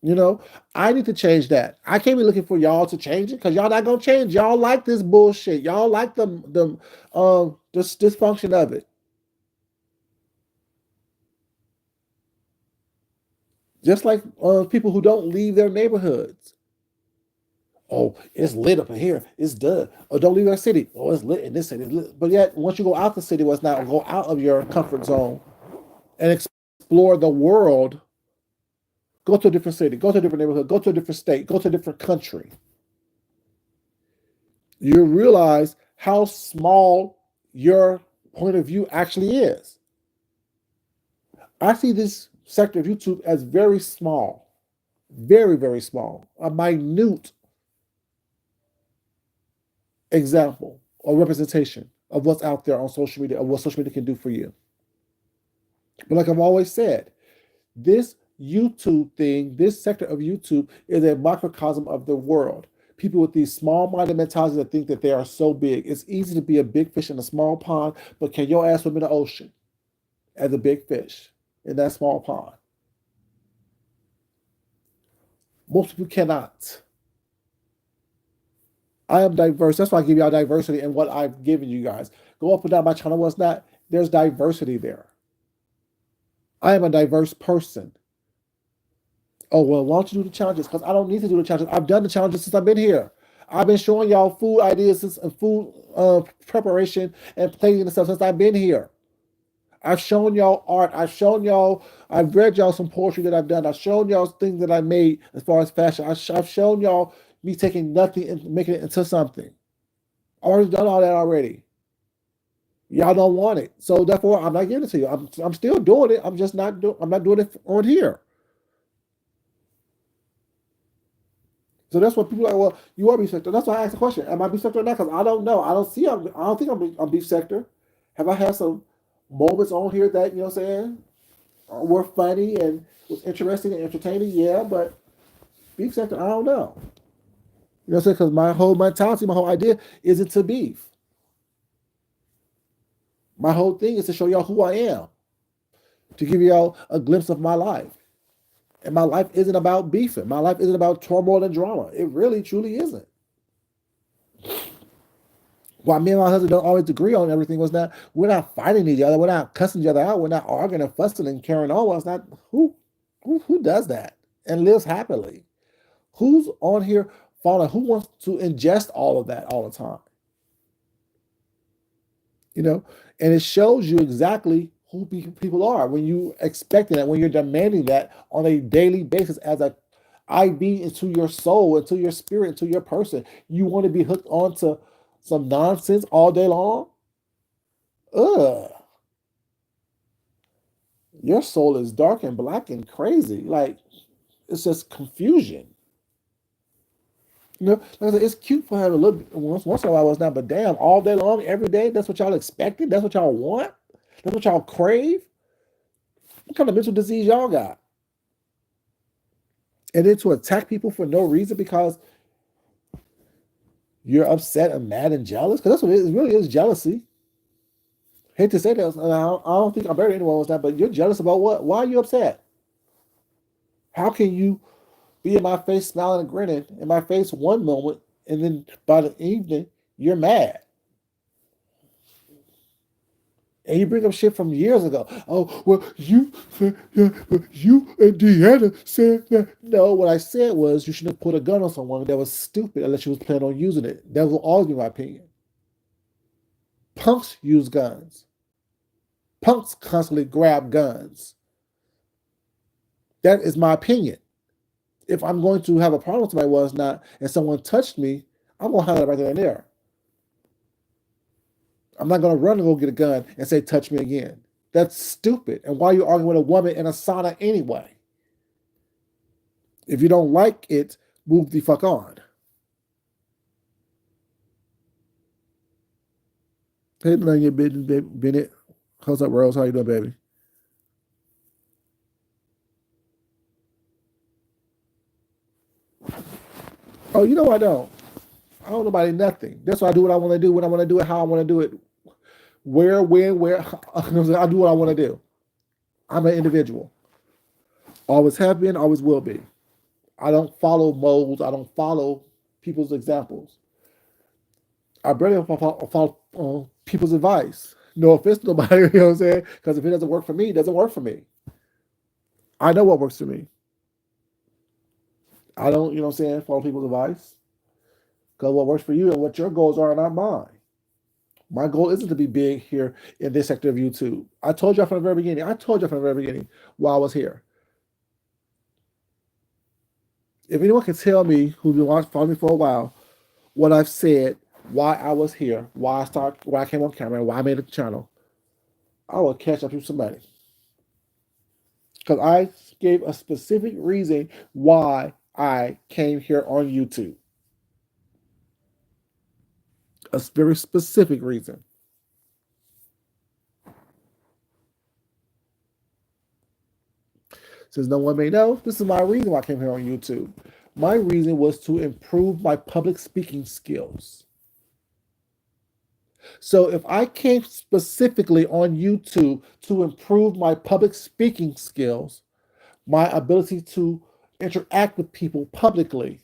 Speaker 1: You know, I need to change that. I can't be looking for y'all to change it because y'all not gonna change. Y'all like this bullshit. Y'all like this dysfunction of it. Just like people who don't leave their neighborhoods. Oh, it's lit up in here. It's done. Oh, don't leave our city. Oh, it's lit in this city. But yet, once you go out the city, what's now go out of your comfort zone and explore the world. Go to a different city. Go to a different neighborhood. Go to a different state. Go to a different country. You realize how small your point of view actually is. I see this sector of YouTube as very small, very, very small, a minute example or representation of what's out there on social media, of what social media can do for you. But like I've always said, this YouTube thing, this sector of YouTube is a microcosm of the world. People with these small-minded mentalities that think that they are so big. It's easy to be a big fish in a small pond, but can your ass swim in the ocean as a big fish in that small pond? Most people cannot. I am diverse. That's why I give y'all diversity in what I've given you guys. Go up and down my channel. What's not? There's diversity there. I am a diverse person. Oh, well, why don't you do the challenges? Because I don't need to do the challenges. I've done the challenges since I've been here. I've been showing y'all food ideas and food preparation and plating and stuff since I've been here. I've shown y'all art. I've read y'all some poetry that I've done. I've shown y'all things that I made as far as fashion. I've shown y'all me taking nothing and making it into something. I've already done all that already. Y'all don't want it. So therefore, I'm not giving it to you. I'm still doing it. I'm just not doing. I'm not doing it on here. So that's what people are like. Well, you are beef sector. That's why I asked the question: am I beef sector or not? Because I don't know. I don't see. I don't think I'm beef sector. Have I had some moments on here that you know what I'm saying were funny and was interesting and entertaining? Yeah, but beef sector, I don't know. You know what I'm saying? Because my whole mentality, my whole idea isn't to beef. My whole thing is to show y'all who I am, to give y'all a glimpse of my life. And my life isn't about beefing. My life isn't about turmoil and drama. It really, truly isn't. Why me and my husband don't always agree on everything was not we're not fighting each other, we're not cussing each other out, we're not arguing and fussing and carrying on. It's not who does that and lives happily. Who's on here following? Who wants to ingest all of that all the time? You know, and it shows you exactly who people are when you expecting that, when you're demanding that on a daily basis as a IV into your soul, into your spirit, into your person. You want to be hooked onto some nonsense all day long? Ugh. Your soul is dark and black and crazy. Like, it's just confusion. You know, like I said, it's cute for her to look once in a while, it's not, but damn, all day long, every day, that's what y'all expected? That's what y'all want? That's what y'all crave? What kind of mental disease y'all got? And then to attack people for no reason because you're upset and mad and jealous? Because that's what it is. It really is jealousy. Hate to say that. I don't think I'm better than anyone with that, but you're jealous about what? Why are you upset? How can you be in my face smiling and grinning in my face one moment, and then by the evening, you're mad? And you bring up shit from years ago. Oh, well, you and Deanna said that. No, what I said was you shouldn't have put a gun on someone that was stupid unless you was planning on using it. That will always be my opinion. Punks use guns. Punks constantly grab guns. That is my opinion. If I'm going to have a problem with somebody was not, and someone touched me, I'm gonna handle it right there and there. I'm not gonna run and go get a gun and say touch me again. That's stupid. And why are you arguing with a woman in a sauna anyway? If you don't like it, move the fuck on. Hey, none of your business, Bennett. How's up, Rose? How you doing, baby? Oh, you know I don't. I don't know nobody nothing. That's why I do what I want to do when I want to do it, how I want to do it, where, when, where. I do what I want to do. I'm an individual. Always have been, always will be. I don't follow molds. I don't follow people's examples. I barely follow people's advice. No offense to nobody, you know what I'm saying? Because if it doesn't work for me, it doesn't work for me. I know what works for me. I don't, you know what I'm saying, follow people's advice. Because what works for you and what your goals are not mine. My goal isn't to be big here in this sector of YouTube. I told y'all from the very beginning. I told y'all from the very beginning while I was here. If anyone can tell me who's been following me for a while, what I've said, why I was here, why I came on camera, why I made a channel, I will catch up to somebody. Because I gave a specific reason why I came here on YouTube. A very specific reason. Since no one may know, this is my reason why I came here on YouTube. My reason was to improve my public speaking skills. So if I came specifically on YouTube to improve my public speaking skills, my ability to interact with people publicly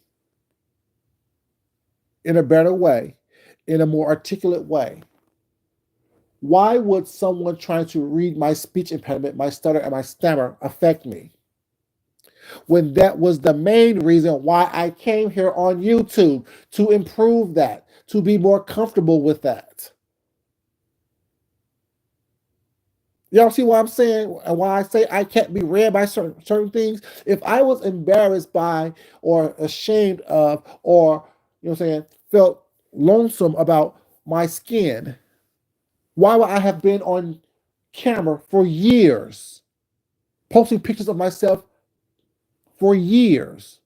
Speaker 1: in a better way, in a more articulate way, why would someone trying to read my speech impediment, my stutter, and my stammer affect me? When that was the main reason why I came here on YouTube, to improve that, to be more comfortable with that. Y'all see what I'm saying? And why I say I can't be read by certain things? If I was embarrassed by or ashamed of or, you know what I'm saying, felt lonesome about my skin, why would I have been on camera for years, posting pictures of myself for years,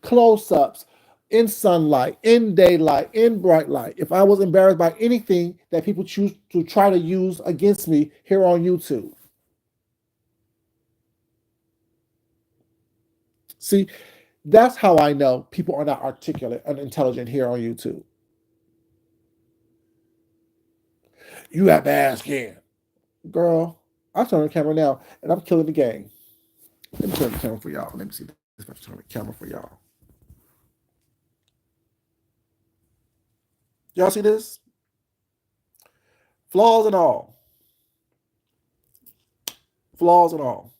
Speaker 1: close ups, in sunlight, in daylight, in bright light, if I was embarrassed by anything that people choose to try to use against me here on YouTube? See, that's how I know people are not articulate and intelligent here on YouTube. You have bad skin. Girl, I'm turning the camera now and I'm killing the game. Let me turn the camera for y'all. Let me see if I can turn the camera for y'all. Y'all see this? Flaws and all. Flaws and all.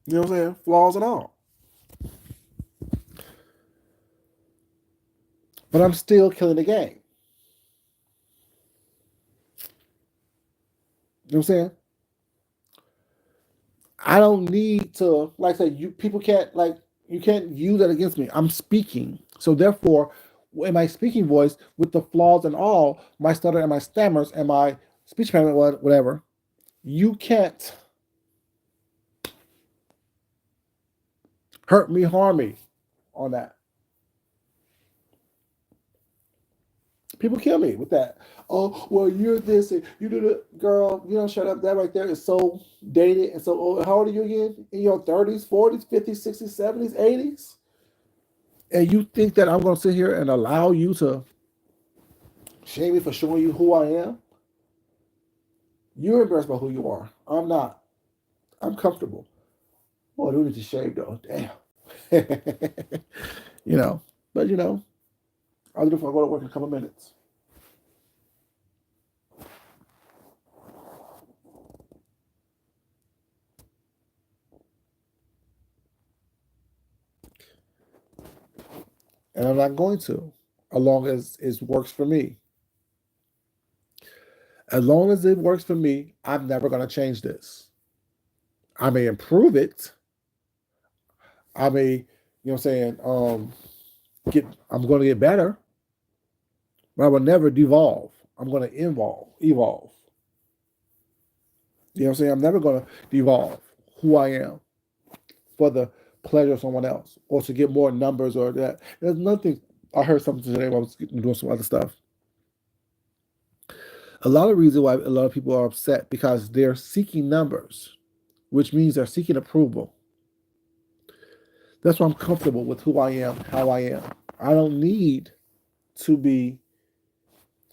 Speaker 1: You know what I'm saying? Flaws and all. But I'm still killing the game. You know what I'm saying? I don't need to, like I said, you people can't like you can't use that against me. I'm speaking. So therefore, in my speaking voice, with the flaws and all, my stutter and my stammers and my speech impediment, whatever, you can't hurt me, harm me on that. People kill me with that. Oh, well, you're this and you do the girl, you don't shut up. That right there is so dated and so old. How old are you again? In your 30s, 40s, 50s, 60s, 70s, 80s? And you think that I'm gonna sit here and allow you to shame me for showing you who I am? You're embarrassed by who you are. I'm not. I'm comfortable. Oh, I do need to shave though. Damn. you know, but I'll do it if I go to work in a couple minutes. And I'm not going to, as long as it works for me. As long as it works for me, I'm never going to change this. I may improve it. I may, what I'm saying, I'm going to get better, but I will never devolve. I'm going to evolve. You know what I'm saying? I'm never going to devolve who I am for the pleasure of someone else or to get more numbers or that. There's nothing. I heard something today while I was doing some other stuff. A lot of reason why a lot of people are upset because they're seeking numbers, which means they're seeking approval. That's why I'm comfortable with who I am, how I am. I don't need to be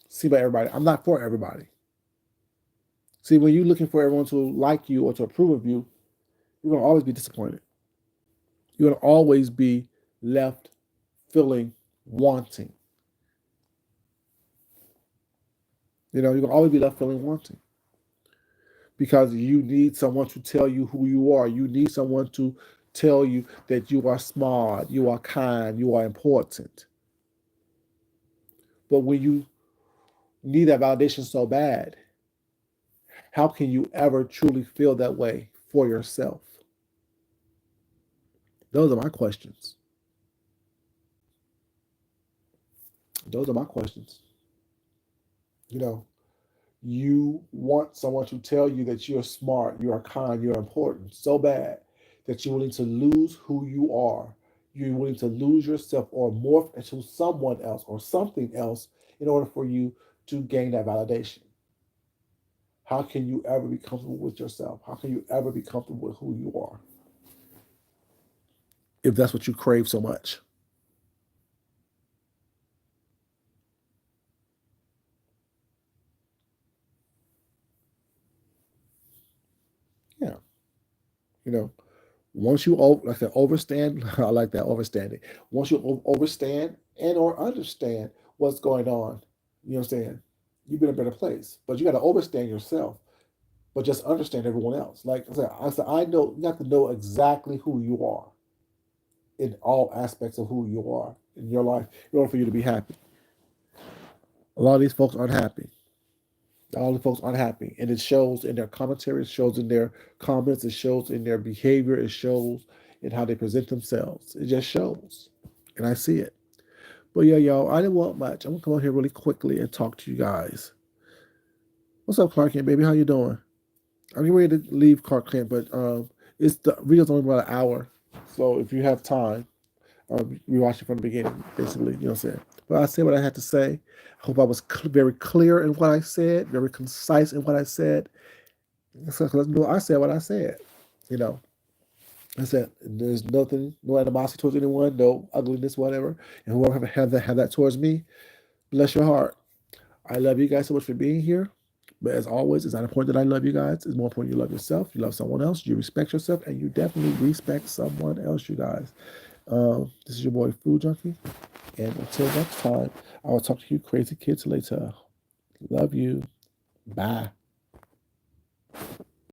Speaker 1: seen by everybody. I'm not for everybody. See, when you're looking for everyone to like you or to approve of you, you're going to always be disappointed. You're going to always be left feeling wanting. You're going to always be left feeling wanting because you need someone to tell you who you are. You need someone to tell you that you are smart, you are kind, you are important. But when you need that validation so bad, how can you ever truly feel that way for yourself? Those are my questions. Those are my questions. You know, you want someone to tell you that you're smart, you're kind, you're important so bad that you're willing to lose who you are. You're willing to lose yourself or morph into someone else or something else in order for you to gain that validation. How can you ever be comfortable with yourself? How can you ever be comfortable with who you are? if that's what you crave so much. Yeah, you know, once you like that overstand, I like that overstanding. Once you overstand and or understand what's going on, you know what I'm saying? You've been in a better place. But you got to overstand yourself, but just understand everyone else. Like I said, I know you have to know exactly who you are in all aspects of who you are in your life in order for you to be happy. A lot of these folks aren't happy. All the folks aren't happy, and it shows in their commentary, it shows in their comments, it shows in their behavior, it shows in how they present themselves. It just shows, and I see it. But yeah, y'all, I didn't want much. I'm gonna come on here really quickly and talk to you guys. What's up, Clark Kent, baby? How you doing? I'm getting ready to leave Clark Kent, but it's the video's only about an hour, so if you have time, rewatch it from the beginning, basically. You know what I'm saying? But I said what I had to say. I hope I was very clear in what I said, very concise in what I said. So, I said what I said. You know, I said there's nothing, no animosity towards anyone, no ugliness, whatever. And whoever have that towards me, bless your heart. I love you guys so much for being here. But as always, it's not important that I love you guys. It's more important you love yourself, you love someone else, you respect yourself, and you definitely respect someone else, you guys. This is your boy Food Junkie. And until next time, I will talk to you crazy kids later. Love you. Bye.